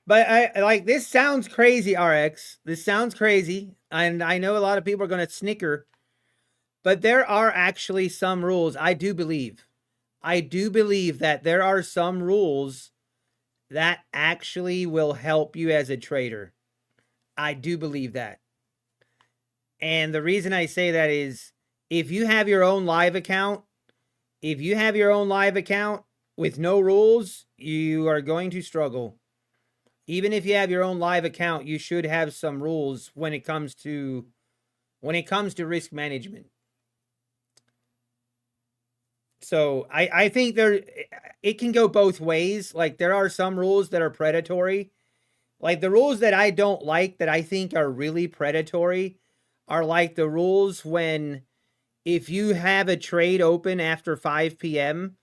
But I like, this sounds crazy, RX. This sounds crazy. And I know a lot of people are going to snicker, but there are actually some rules. I do believe that there are some rules that actually will help you as a trader. I do believe that. And the reason I say that is, if you have your own live account, with no rules, you are going to struggle. Even if you have your own live account, you should have some rules when it comes to risk management. So I think it can go both ways. Like, there are some rules that are predatory. Like, the rules that I don't like, that I think are really predatory, are like the rules when, if you have a trade open after 5 p.m.,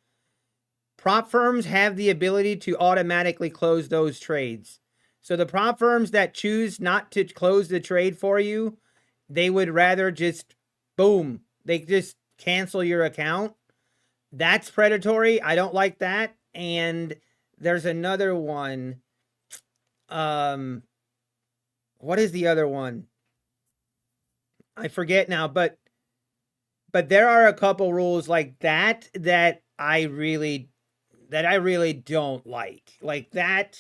prop firms have the ability to automatically close those trades. So the prop firms that choose not to close the trade for you, they would rather just, boom, they just cancel your account. That's predatory. I don't like that. And there's another one. What is the other one? I forget now, but there are a couple rules like that that I really don't like. Like that,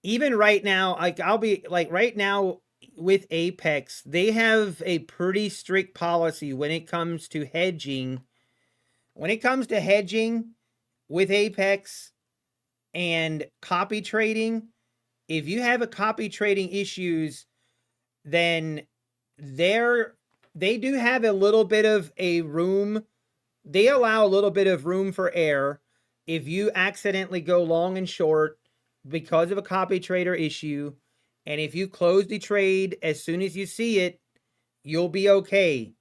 even right now, like, I'll be like, right now with Apex, they have a pretty strict policy when it comes to hedging. When it comes to hedging with Apex and copy trading, if you have a copy trading issues, then they do have a little bit of a room. They allow a little bit of room for error if you accidentally go long and short because of a copy trader issue. And if you close the trade as soon as you see it, you'll be okay.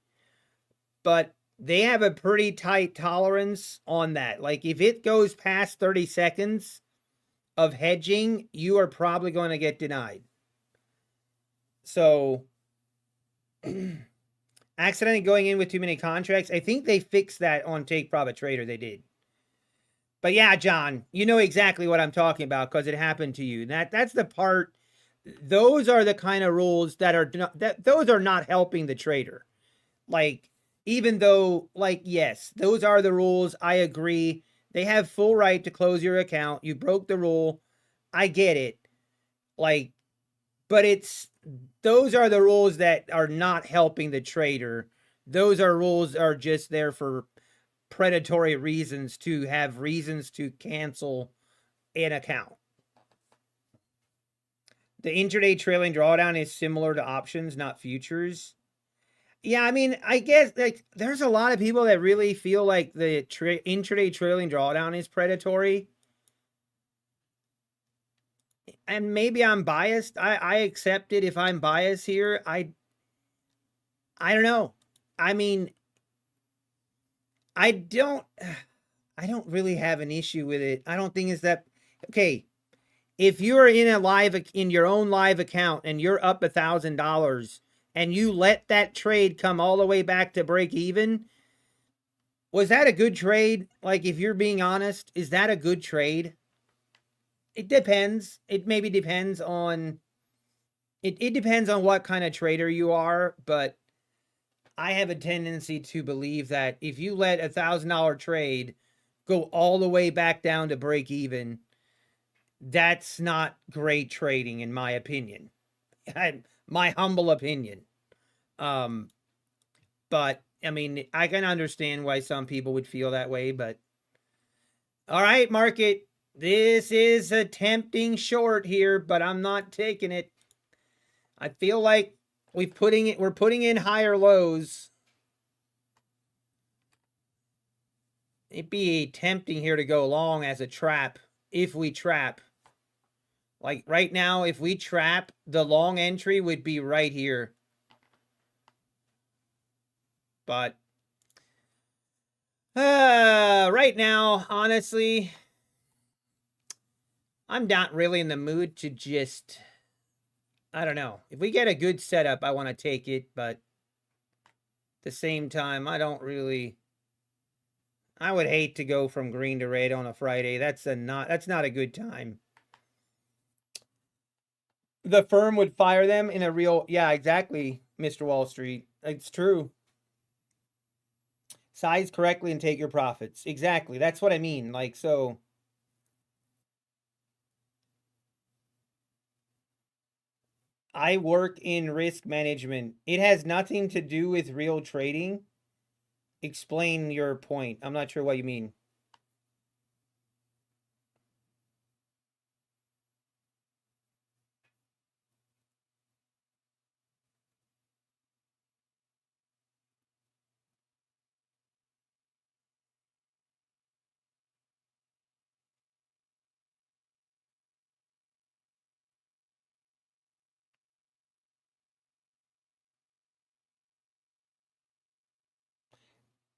But they have a pretty tight tolerance on that. Like, if it goes past 30 seconds of hedging, you are probably going to get denied. So accidentally going in with too many contracts, I think they fixed that on Take Profit Trader. They did. But yeah, John, you know exactly what I'm talking about because it happened to you. That's the part. Those are the kind of rules that are those are not helping the trader. Like, even though, like, yes, those are the rules. I agree. They have full right to close your account. You broke the rule. I get it. Like, but those are the rules that are not helping the trader. Those rules are just there for predatory reasons, to have reasons to cancel an account. The intraday trailing drawdown is similar to options, not futures. Yeah, I mean, I guess, like, there's a lot of people that really feel like the intraday trailing drawdown is predatory. And maybe I'm biased. I accept it if I'm biased here. I don't know. I mean, I don't really have an issue with it. I don't think it's that okay. If you're in your own live account and you're up $1,000 and you let that trade come all the way back to break even, was that a good trade? Like, if you're being honest, is that a good trade? It depends. It maybe depends on it depends on what kind of trader you are, but I have a tendency to believe that if you let $1,000 trade go all the way back down to break even, that's not great trading, in my opinion. My humble opinion. But I mean, I can understand why some people would feel that way, but all right, market. This is a tempting short here, but I'm not taking it. I feel like we're putting in higher lows. It'd be tempting here to go long as a trap if we trap. Like right now, if we trap, the long entry would be right here. But right now, honestly, I'm not really in the mood to just, I don't know. If we get a good setup, I want to take it, but at the same time, I don't really, I would hate to go from green to red on a Friday. That's not a good time. The firm would fire them in a real, yeah, exactly, Mr. Wall Street. It's true. Size correctly and take your profits. Exactly. That's what I mean. Like, so I work in risk management. It has nothing to do with real trading. Explain your point. I'm not sure what you mean.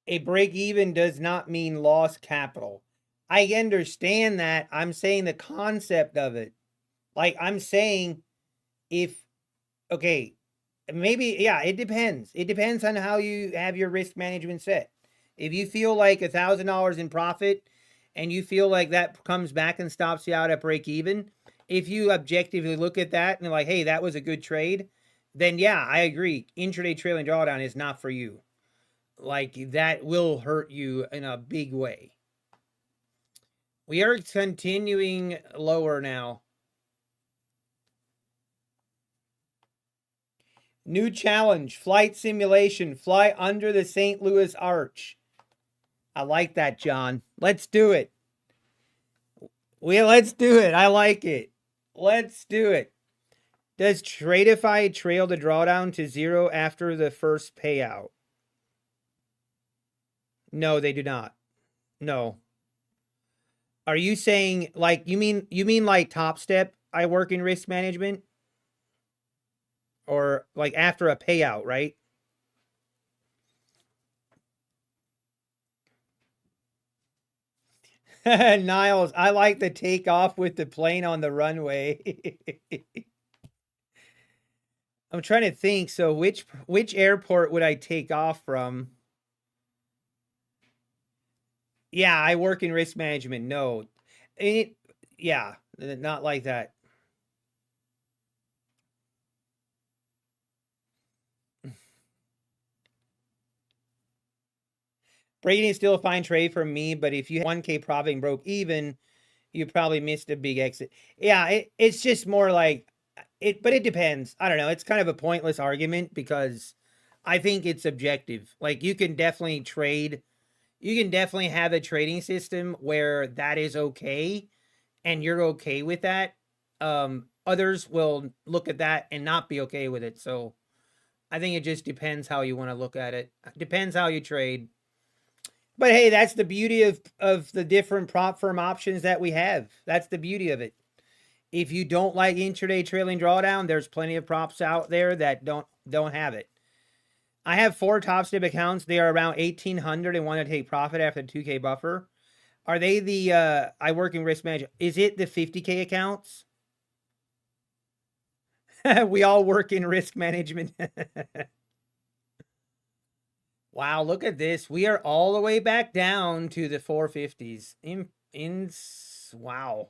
A break even does not mean lost capital. I understand that. I'm saying the concept of it. Like, I'm saying if, okay, maybe, yeah, it depends. It depends on how you have your risk management set. If you feel like $1,000 in profit and you feel like that comes back and stops you out at break even, if you objectively look at that and like, hey, that was a good trade, then yeah, I agree. Intraday trailing drawdown is not for you. Like, that will hurt you in a big way. We are continuing lower now. New challenge, flight simulation, fly under the St. Louis Arch. I like that, John. Let's do it. Let's do it. I like it. Let's do it. Does Tradeify trail the drawdown to zero after the first payout? No, they do not. No. Are you saying like you mean like Top Step? I work in risk management, or like after a payout, right? Niles, I like the takeoff with the plane on the runway. I'm trying to think. So which airport would I take off from? Yeah, I work in risk management. No. Yeah, not like that. Breaking is still a fine trade for me, but if you had 1K profit and broke even, you probably missed a big exit. Yeah, it's just more like it, but it depends. I don't know. It's kind of a pointless argument because I think it's subjective. Like, you can definitely have a trading system where that is okay and you're okay with that. Others will look at that and not be okay with it. So I think it just depends how you want to look at it. Depends how you trade. But hey, that's the beauty of the different prop firm options that we have. That's the beauty of it. If you don't like intraday trailing drawdown, there's plenty of props out there that don't have it. I have 4 top step accounts. They are around 1,800 and want to take profit after the 2K buffer. Are they the, I work in risk management. Is it the 50K accounts? We all work in risk management. Wow, look at this. We are all the way back down to the 450s. Wow.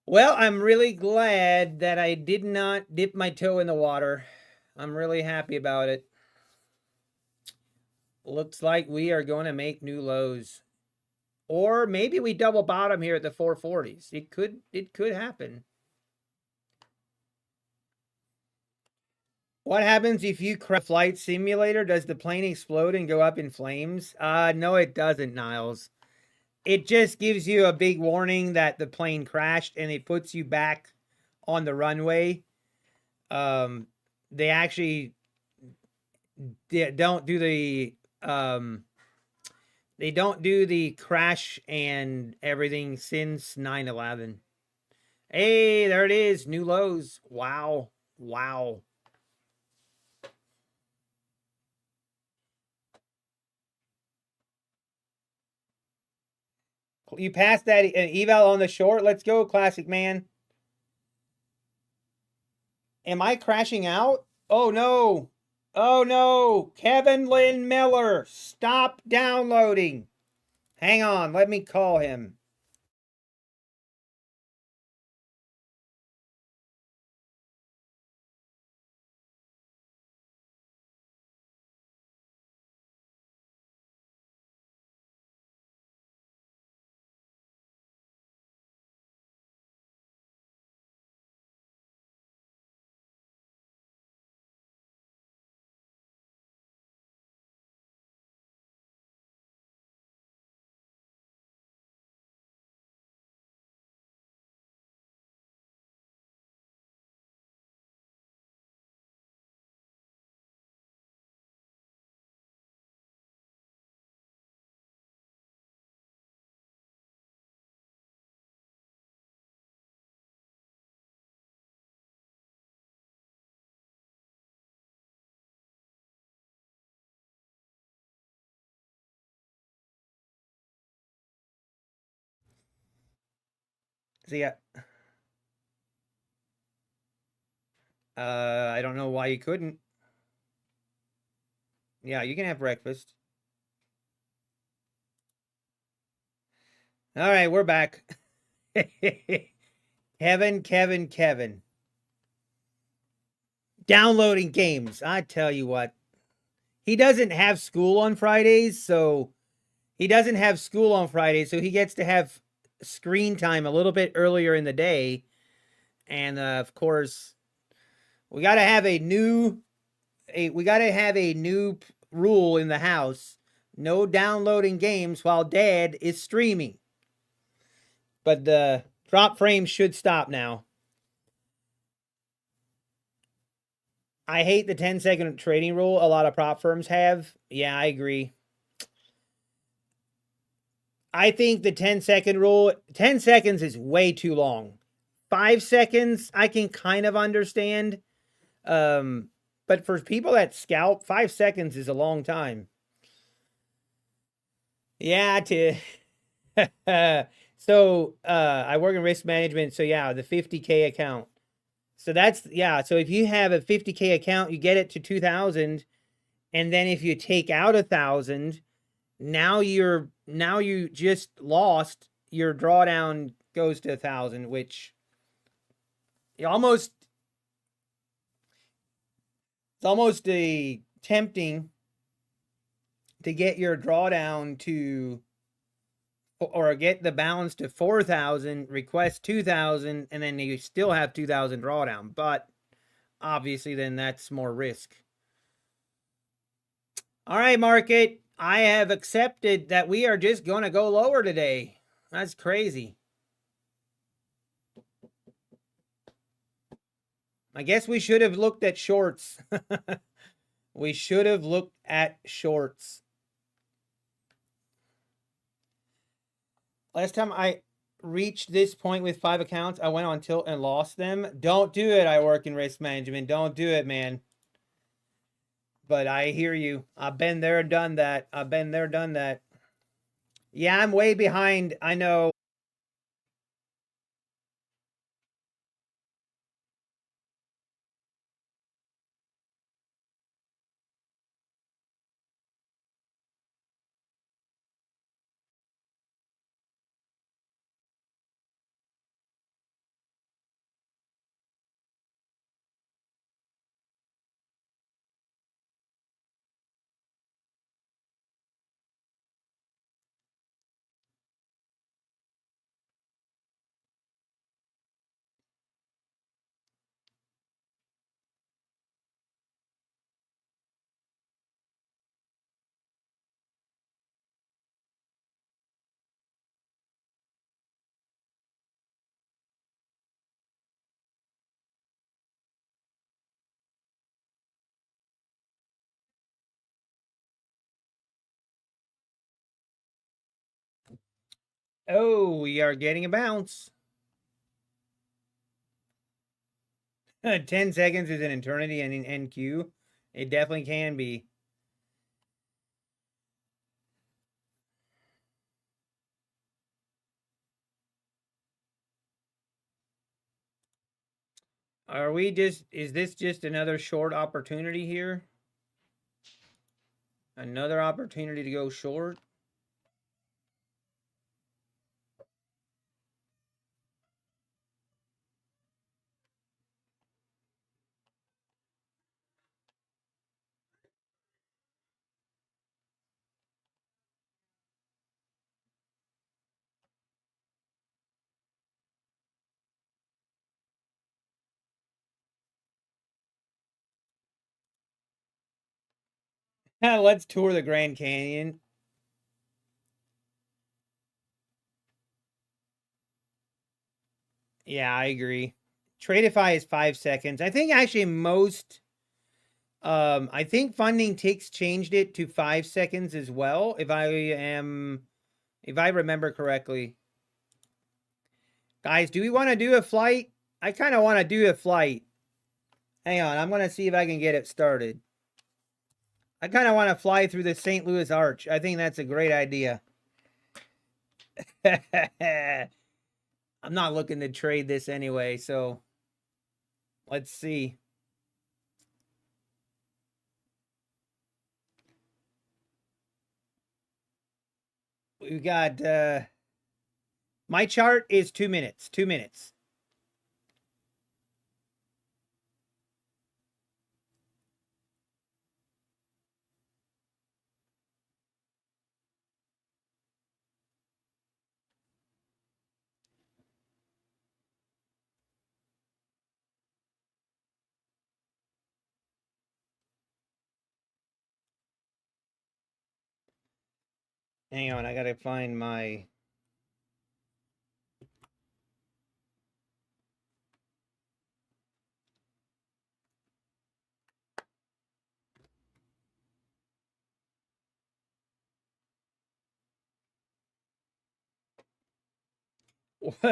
Well, I'm really glad that I did not dip my toe in the water. I'm really happy about it. Looks like we are going to make new lows. Or maybe we double bottom here at the 440s. It could happen. What happens if you crash flight simulator? Does the plane explode and go up in flames? No, it doesn't, Niles. It just gives you a big warning that the plane crashed and it puts you back on the runway. They actually don't do the they don't do the crash and everything since 9/11. Hey, there it is, new lows. Wow, wow. You passed that eval on the short. Let's go, classic man. Am I crashing out? Oh no. Oh no. Kevin Lynn Miller, stop downloading. Hang on, let me call him. See ya. I don't know why you couldn't. Yeah, you can have breakfast. All right, we're back. Kevin. Downloading games. I tell you what. He doesn't have school on Fridays, so he gets to have screen time a little bit earlier in the day. And of course, we got to have a new rule in the house. No downloading games while dad is streaming. But the drop frame should stop now. I hate the 10-second trading rule a lot of prop firms have. Yeah, I agree. I think the 10-second rule, 10 seconds is way too long. 5 seconds, I can kind of understand. But for people that scalp, 5 seconds is a long time. Yeah, so I work in risk management. So yeah, the 50K account. So that's, yeah. So if you have a 50K account, you get it to 2,000. And then if you take out 1,000, now you just lost, your drawdown goes to 1,000, which it's almost a tempting to get your drawdown to, or get the balance to 4,000, request 2,000, and then you still have 2,000 drawdown. But obviously then that's more risk. All right, market. I have accepted that we are just going to go lower today. That's crazy. I guess we should have looked at shorts. We should have looked at shorts. Last time I reached this point with 5 accounts, I went on tilt and lost them. Don't do it. I work in risk management. Don't do it, man. But I hear you. I've been there, done that. I've been there, done that. Yeah, I'm way behind. I know. Oh, we are getting a bounce. 10 seconds is an eternity in NQ. It definitely can be. Are we just, is this just another short opportunity here? Another opportunity to go short? Let's tour the Grand Canyon. Yeah, I agree. Tradeify is 5 seconds. I think actually most I think Funding Ticks changed it to 5 seconds as well, if I remember correctly. Guys, do we want to do a flight? I kind of want to do a flight. Hang on, I'm going to see if I can get it started. I kind of want to fly through the St. Louis Arch. I think that's a great idea. I'm not looking to trade this anyway, so let's see. We've got my chart is 2 minutes. 2 minutes. Hang on, I gotta find my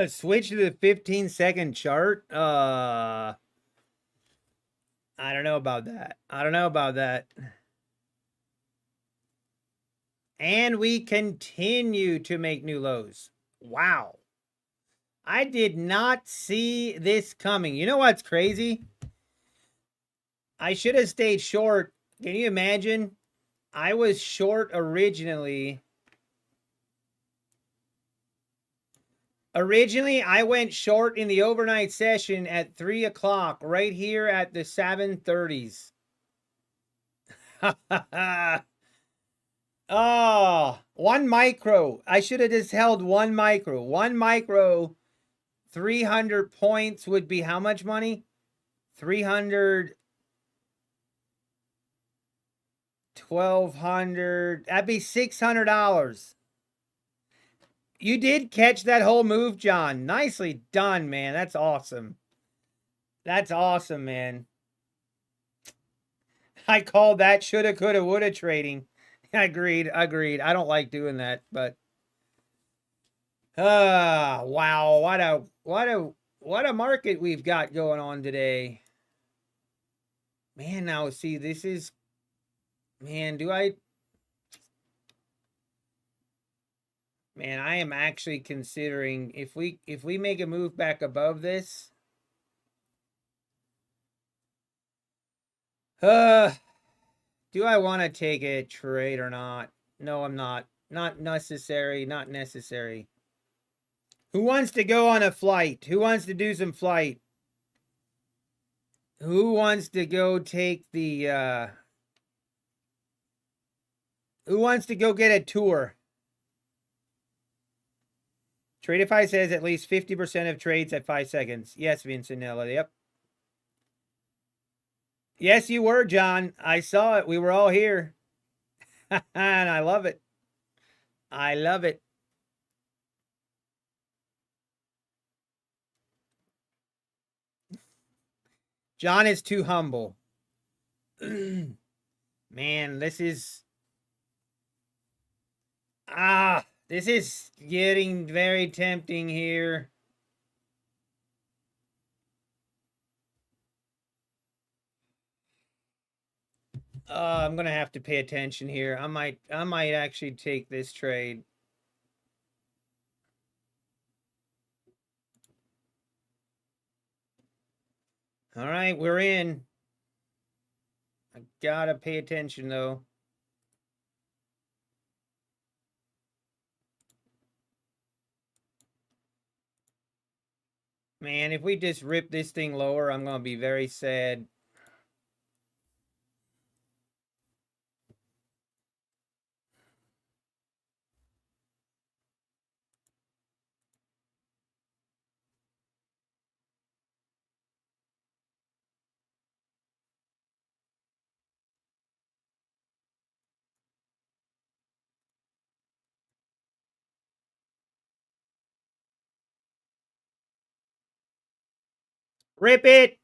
switch to the 15-second chart. I don't know about that. I don't know about that. And we continue to make new lows. Wow. I did not see this coming. You know what's crazy? I should have stayed short. Can you imagine? I was short originally. Originally, I went short in the overnight session at 3 o'clock, right here at the 730s. Oh, 1 micro. I should have just held 1 micro. 1 micro, 300 points would be how much money? 300, 1,200. That'd be $600. You did catch that whole move, John. Nicely done, man. That's awesome. That's awesome, man. I called that shoulda, coulda, woulda trading. Agreed. I don't like doing that, but wow, what a market we've got going on today. Man, now see, this is Man, Man, I am actually considering if we make a move back above this. Do I want to take a trade or not? No, I'm not. Not necessary, not necessary. Who wants to go on a flight? Who wants to do some flight? Who wants to go take the who wants to go get a tour? Tradeify says at least 50% of trades at 5 seconds. Yes, Vincenella. Yep. Yes, you were, John. I saw it. We were all here. And I love it. I love it. John is too humble. Man, this is... this is getting very tempting here. I'm gonna have to pay attention here. I might actually take this trade. All right, we're in. I gotta pay attention though. Man, if we just rip this thing lower, I'm gonna be very sad. Rip it!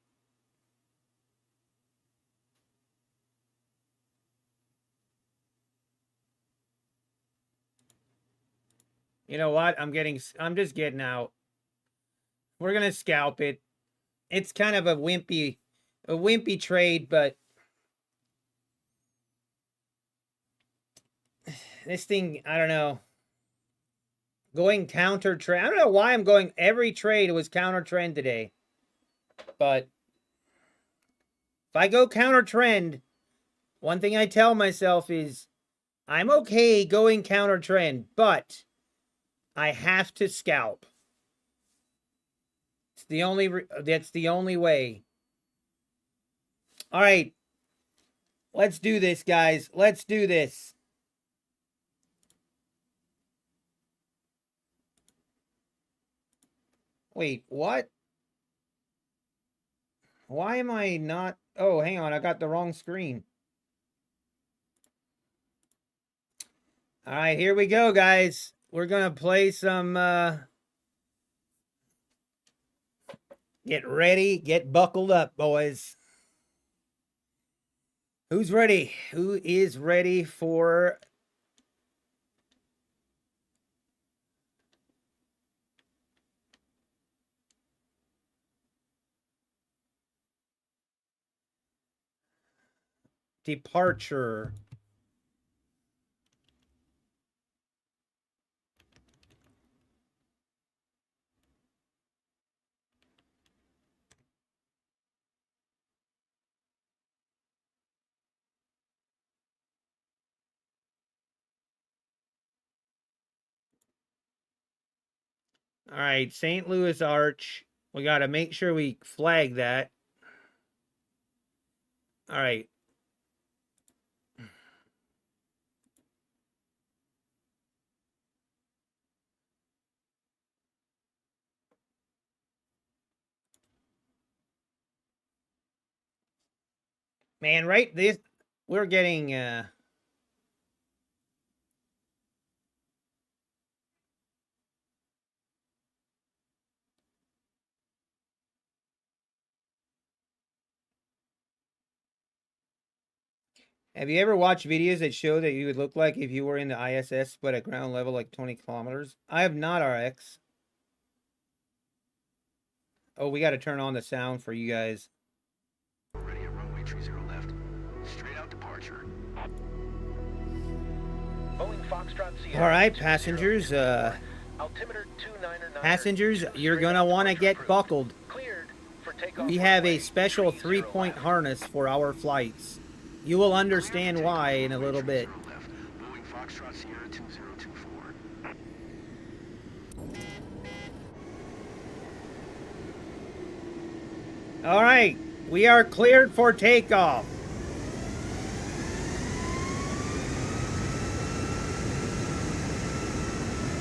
You know what? I'm just getting out. We're gonna scalp it. It's kind of a wimpy trade, but this thing, I don't know. Going counter trend. I don't know why I'm going every trade was counter trend today. But if I go counter trend, one thing I tell myself is I'm okay going counter trend, but I have to scalp. It's the only that's the only way. All right. Let's do this, guys. Let's do this. Wait, what? Why am I not? Oh, hang on. I got the wrong screen. All right, here we go, guys. We're going to play some... get ready. Get buckled up, boys. Who's ready? Who is ready for... departure? All right, St. Louis Arch. We got to make sure we flag that. All right. Man, right? This we're getting have you ever watched videos that show that you would look like if you were in the ISS but at ground level like 20 kilometers? I have not, RX. Oh, we got to turn on the sound for you guys. Ready at runway 30 left. Straight out All right, passengers. Passengers, you're gonna want to get buckled. We have a special 3-point harness for our flights. You will understand why in a little bit. All right, we are cleared for takeoff.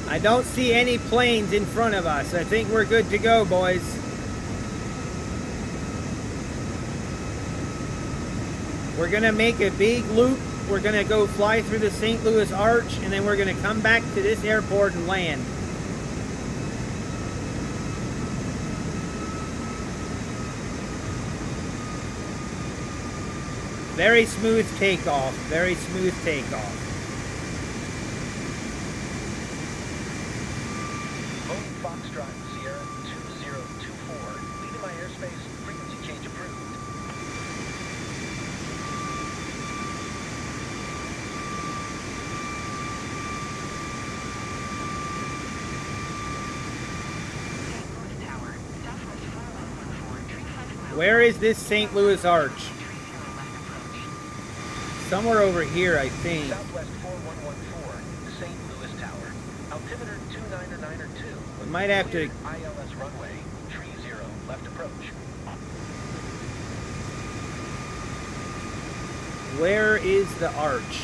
I don't see any planes in front of us. I think we're good to go, boys. We're gonna make a big loop. We're gonna go fly through the St. Louis Arch, and then we're gonna come back to this airport and land. Very smooth takeoff. Very smooth takeoff. Foxtrot Sierra 2024, leaving my airspace, frequency change approved. Where is this St. Louis Arch? Somewhere over here, I think. Southwest 4114, St. Louis Tower. Altimeter 299er2. We might have to... ILS runway, 30, left approach. Where is the arch?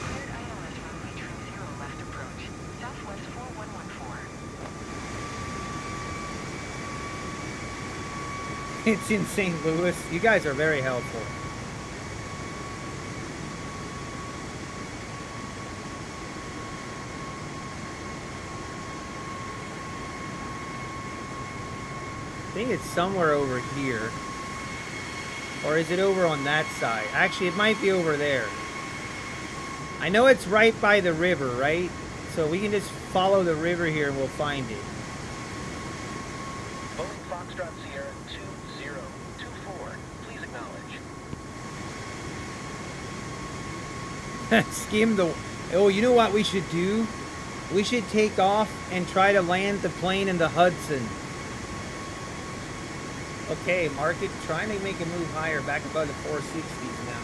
Cleared ILS runway 30, left approach. Southwest 4114. It's in St. Louis. You guys are very helpful. I think it's somewhere over here. Or is it over on that side? Actually, it might be over there. I know it's right by the river, right? So we can just follow the river here and we'll find it. Boeing Foxtrot Sierra 2024, please acknowledge. Skim the... Oh, you know what we should do? We should take off and try to land the plane in the Hudson. Okay, market trying to make a move higher, back above the 460s now.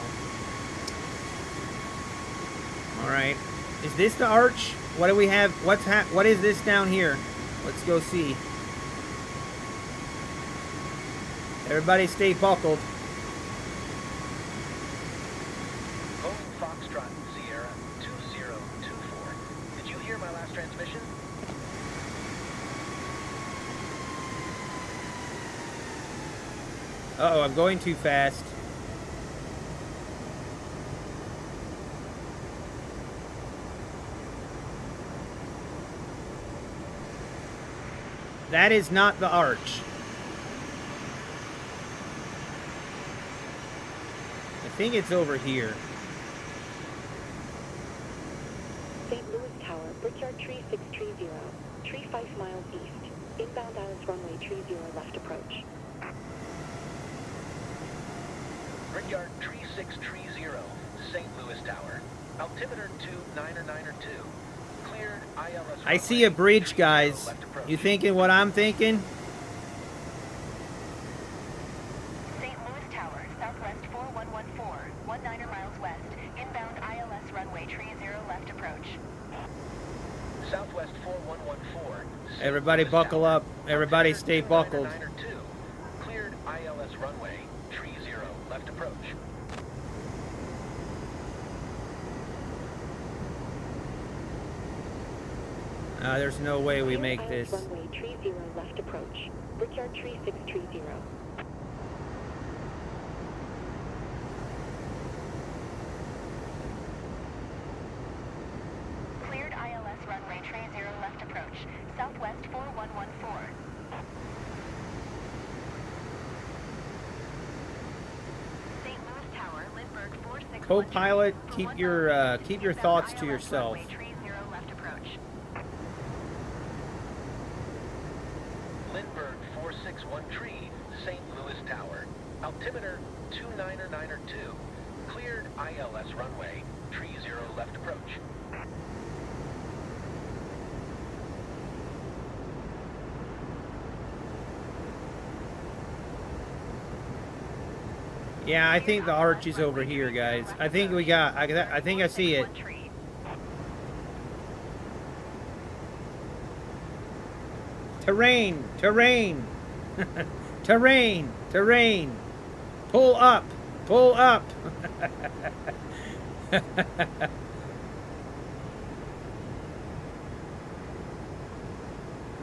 All right, is this the arch? What do we have? What is this down here? Let's go see. Everybody stay buckled. Boeing Foxtrot Sierra 2024. Did you hear my last transmission? Uh-oh, I'm going too fast. That is not the arch. I think it's over here. St. Louis Tower, Brickyard Tree 630, tree 5 miles east. Inbound ILS runway 30, left approach. Brickyard Tree 630, St. Louis Tower. Altimeter 299er2. Cleared ILS. I see a bridge, guys. You thinking what I'm thinking? St. Louis Tower, Southwest 4114, 19 miles west. Inbound ILS runway 30, left approach. Southwest 4114. Everybody buckle up. Everybody stay buckled. Cleared ILS runway 30, left approach. There's no way we make this. Runway 30, left approach. Brickyard Tree 630. Cleared ILS runway 30, left approach. Southwest 4114. St. Louis Tower, Lindbergh 46. Co-pilot, keep your thoughts to yourself. Runway 30, left approach. Lindbergh 461 Tree, St. Louis Tower. Altimeter 2992. Cleared ILS runway. Tree 0 left approach. Yeah, I think the arch is over here, guys. I think we got, I think I see it. Terrain, terrain, terrain, terrain. Pull up, pull up.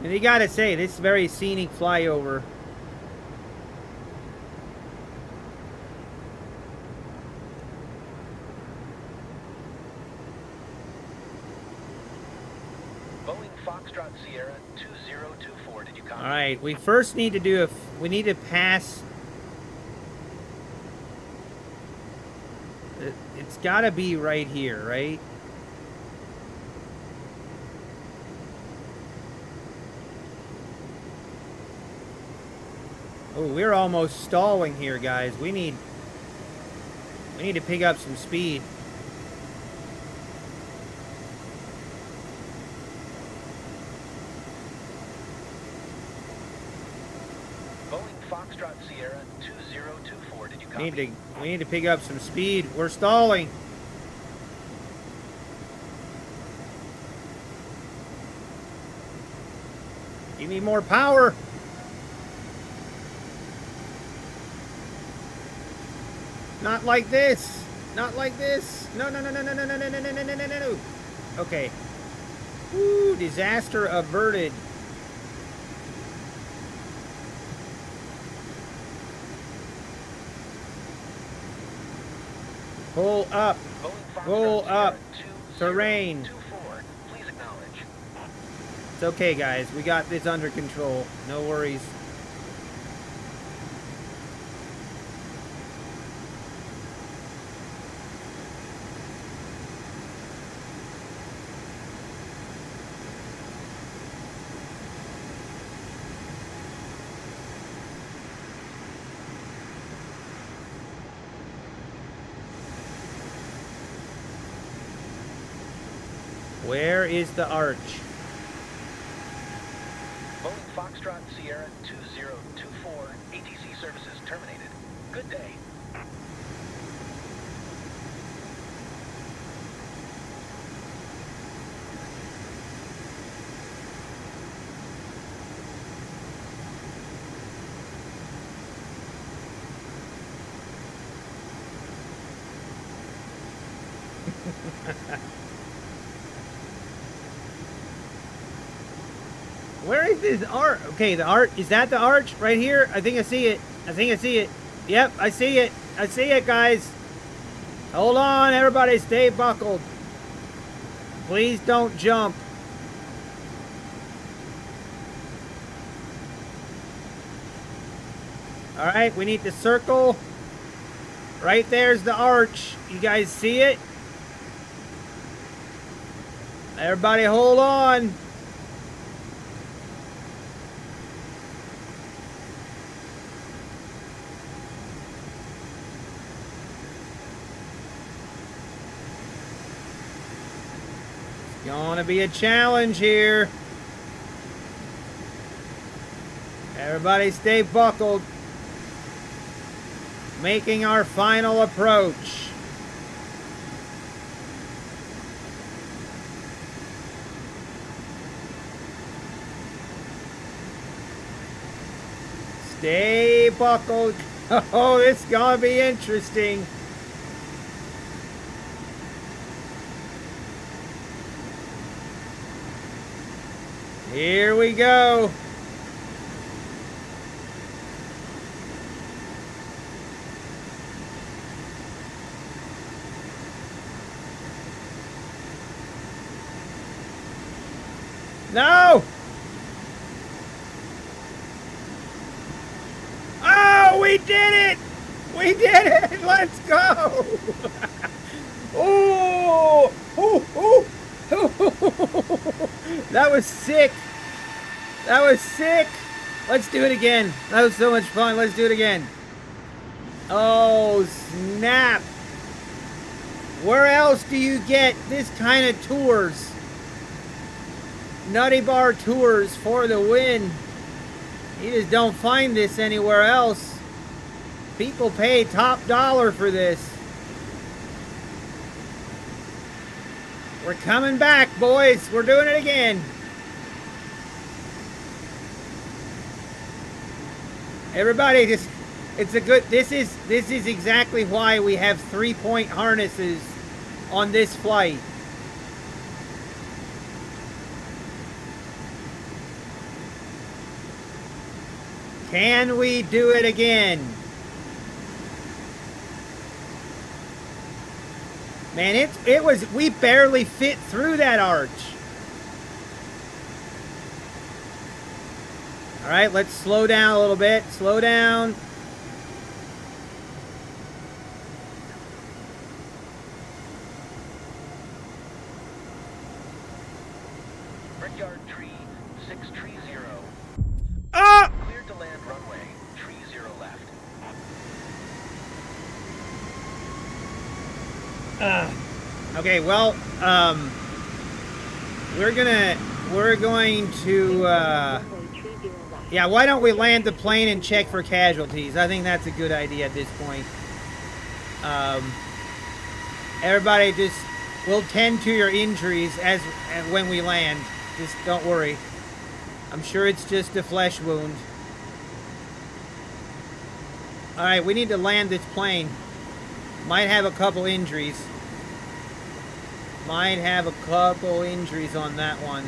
And you gotta say, this is very scenic flyover. Boeing Foxtrot Sierra 2024. Did you copy? All right, we first need to do we need to pass. It's gotta be right here, right? Oh, we're almost stalling here, guys. We need to pick up some speed. Boeing Foxtrot Sierra 2024. Did you copy? We need to pick up some speed. We're stalling. Give me more power. Not like this. Not like this. No, no, no, no, no, no, no, no, no, no, no, no, no, no. Okay. Woo, disaster averted. Pull up. Pull up. Terrain. Please acknowledge. It's okay, guys. We got this under control. No worries. Where is the arch? Boeing Foxtrot Sierra 2024. ATC services terminated. Good day. Where is this arch? Okay, the arch. Is that the arch right here? I think I see it. I think I see it. Yep, I see it. I see it, guys. Hold on, everybody. Stay buckled. Please don't jump. All right, we need to circle. Right there's the arch. You guys see it? Everybody hold on. Gonna be a challenge here. Everybody stay buckled. Making our final approach. Stay buckled. Oh, it's gonna be interesting. Here we go. No! Oh, we did it! We did it! Let's go! Oh! Ooh, ooh. That was sick. That was sick. Let's do it again. That was so much fun. Let's do it again. Oh, snap. Where else do you get this kind of tours? Nutty Bar Tours for the win. You just don't find this anywhere else. People pay top dollar for this. We're coming back, boys. We're doing it again. Everybody, just it's a good. This is exactly why we have 3-point harnesses on this flight. Can we do it again? Man, we barely fit through that arch. All right, let's slow down a little bit. Slow down. Brickyard tree 630. Ah! Cleared to land runway 30 left. Okay, well, we're going to, yeah, why don't we land the plane and check for casualties? I think that's a good idea at this point. Everybody just, we'll tend to your injuries as when we land. Just don't worry. I'm sure it's just a flesh wound. All right, we need to land this plane. Might have a couple injuries. Might have a couple injuries on that one.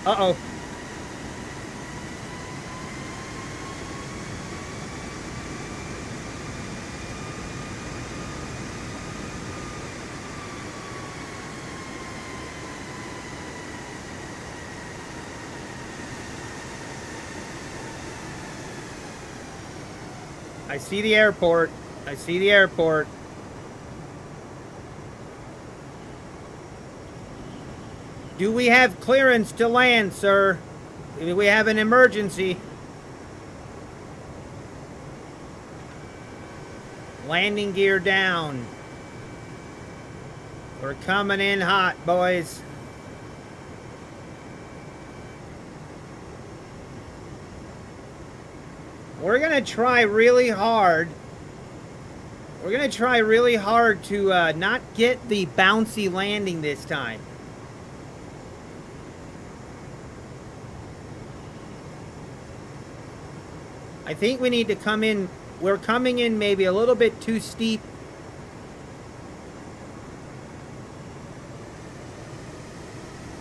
Uh-oh. I see the airport. I see the airport. Do we have clearance to land, sir? Do we have an emergency? Landing gear down. We're coming in hot, boys. We're going to try really hard. We're going to try really hard to not get the bouncy landing this time. I think we need to come in. We're coming in maybe a little bit too steep.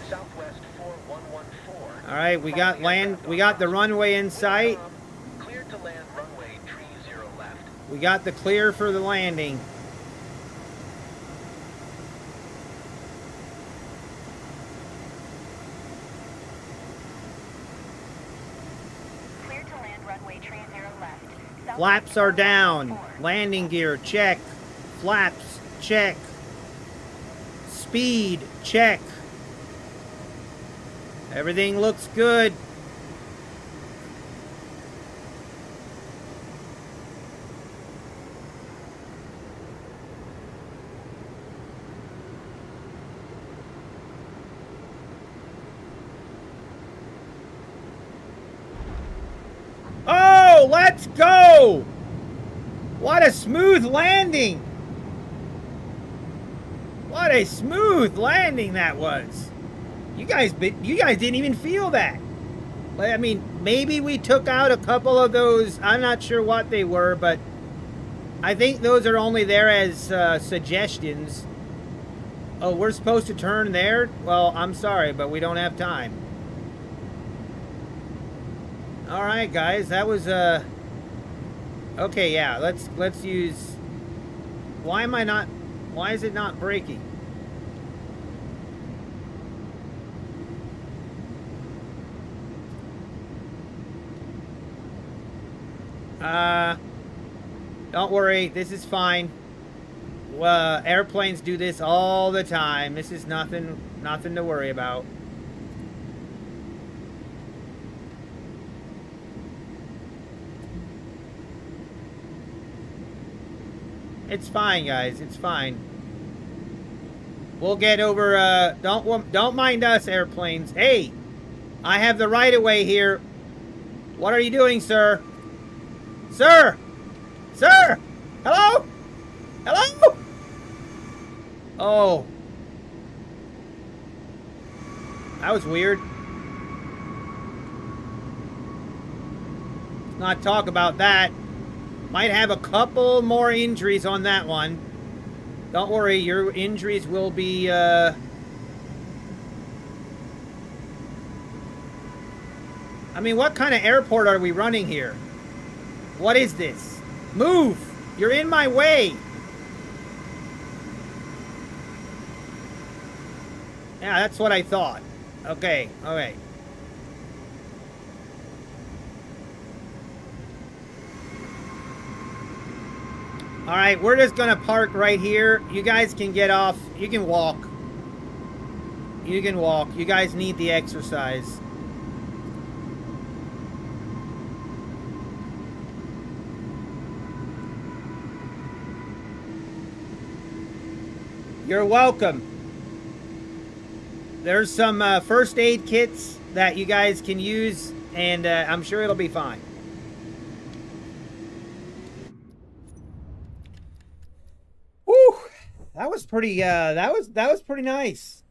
Southwest 4114. All right, we got land. We got the runway in sight. Cleared to land runway 30 left. We got the clear for the landing. Clear to land runway 30 left. Flaps are down. Landing gear, check. Flaps, check. Speed, check. Everything looks good. Oh, let's go! What a smooth landing! What a smooth landing that was. You guys didn't even feel that. I mean, maybe we took out a couple of those. I'm not sure what they were, but I think those are only there as suggestions. Oh, we're supposed to turn there? Well, I'm sorry, but we don't have time. All right, guys, that was okay, yeah, let's use. Why is it not braking? Don't worry, this is fine. Airplanes do this all the time. This is nothing to worry about. It's fine, guys. It's fine. We'll get over, don't mind us, airplanes. Hey, I have the right of way here. What are you doing, sir? Sir! Sir! Hello? Hello? Oh. That was weird. Let's not talk about that. Might have a couple more injuries on that one. Don't worry, your injuries will be, I mean, what kind of airport are we running here? What is this? Move! You're in my way! Yeah, that's what I thought. Okay, alright. Alright, we're just gonna park right here. You guys can get off. You can walk. You can walk. You guys need the exercise. You're welcome. There's some first aid kits that you guys can use, and I'm sure it'll be fine. Woo! That was pretty. That was pretty nice.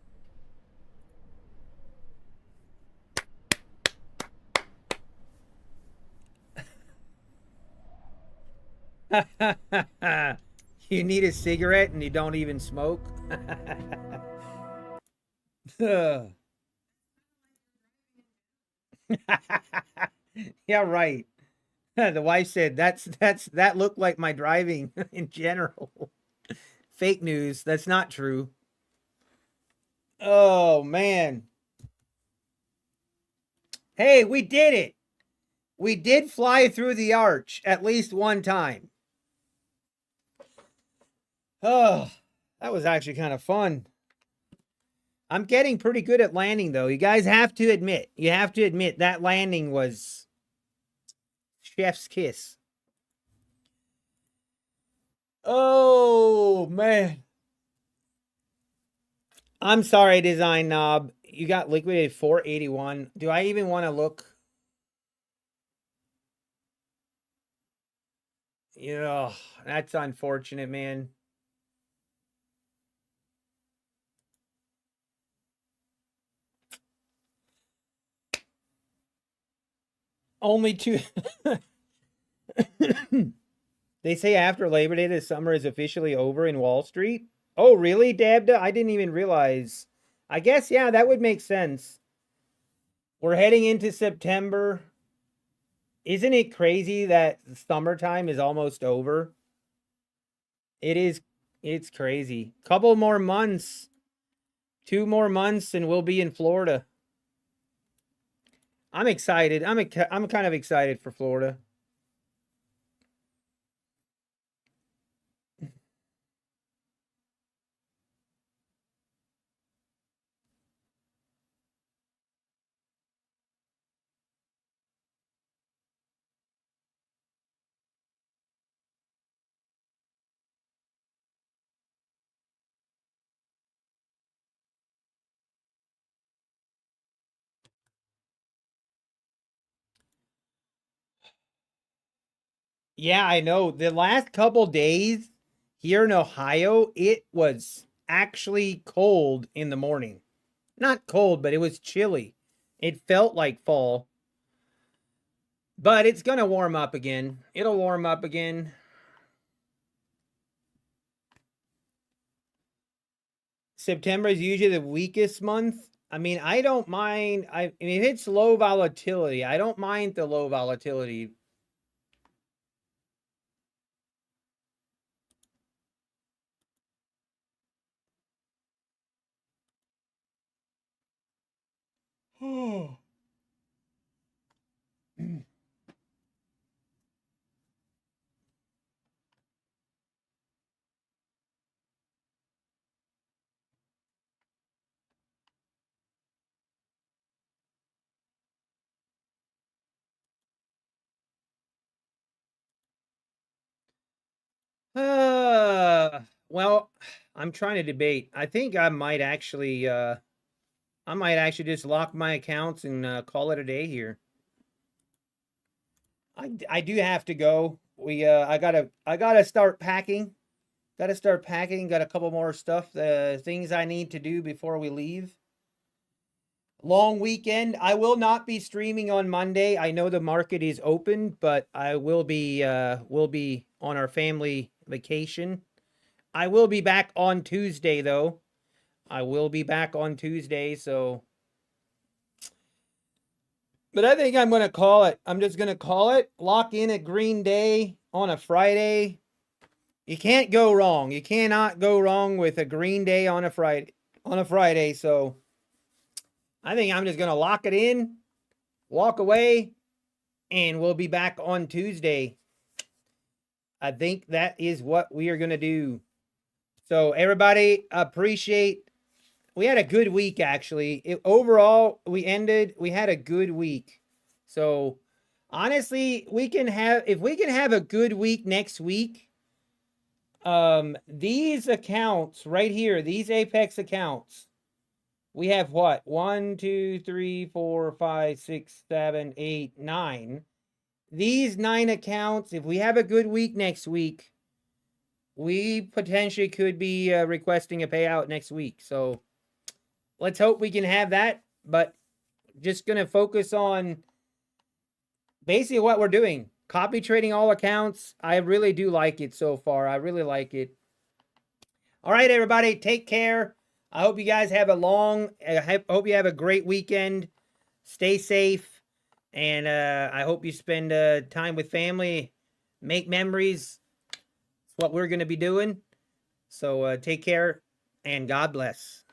You need a cigarette and you don't even smoke. Yeah, right. The wife said that looked like my driving in general. Fake news. That's not true. Oh man. Hey, we did it. We did fly through the arch at least one time. Oh, that was actually kind of fun. I'm getting pretty good at landing, though. You guys have to admit. You have to admit that landing was chef's kiss. Oh, man. I'm sorry, Design Knob. You got liquidated 481. Do I even want to look? Yeah, that's unfortunate, man. Only two. They say after Labor Day, the summer is officially over in Wall Street. Oh, really, Dabda? I didn't even realize. I guess, yeah, that would make sense. We're heading into September. Isn't it crazy that summertime is almost over? It is. It's crazy. Couple more months. 2 more months and we'll be in Florida. I'm excited. I'm kind of excited for Florida. Yeah, I know. The last couple days here in Ohio, it was actually cold in the morning. Not cold, but it was chilly. It felt like fall. But it's going to warm up again. It'll warm up again. September is usually the weakest month. I mean, I don't mind. I mean, if it's low volatility, I don't mind the low volatility. Oh. Well, I'm trying to debate. I think I might actually just lock my accounts and call it a day here. I do have to go. I gotta start packing. Got to start packing. Got a couple more stuff, things I need to do before we leave. Long weekend. I will not be streaming on Monday. I know the market is open, but I will be on our family vacation. I will be back on Tuesday though. I will be back on Tuesday, so. But I think I'm going to call it. I'm just going to call it. Lock in a green day on a Friday. You can't go wrong. You cannot go wrong with a green day on a Friday. So I think I'm just going to lock it in, walk away, and we'll be back on Tuesday. I think that is what we are going to do. So everybody, appreciate. We had a good week, actually. Overall, we had a good week. So honestly, if we can have a good week next week, these accounts right here, these Apex accounts, we have what? 1, 2, 3, 4, 5, 6, 7, 8, 9. These 9 accounts, if we have a good week next week, we potentially could be requesting a payout next week. So let's hope we can have that. But just going to focus on basically what we're doing. Copy trading all accounts. I really do like it so far. I really like it. All right, everybody, take care. I hope you guys have I hope you have a great weekend. Stay safe. And I hope you spend time with family. Make memories. It's what we're going to be doing. So take care and God bless.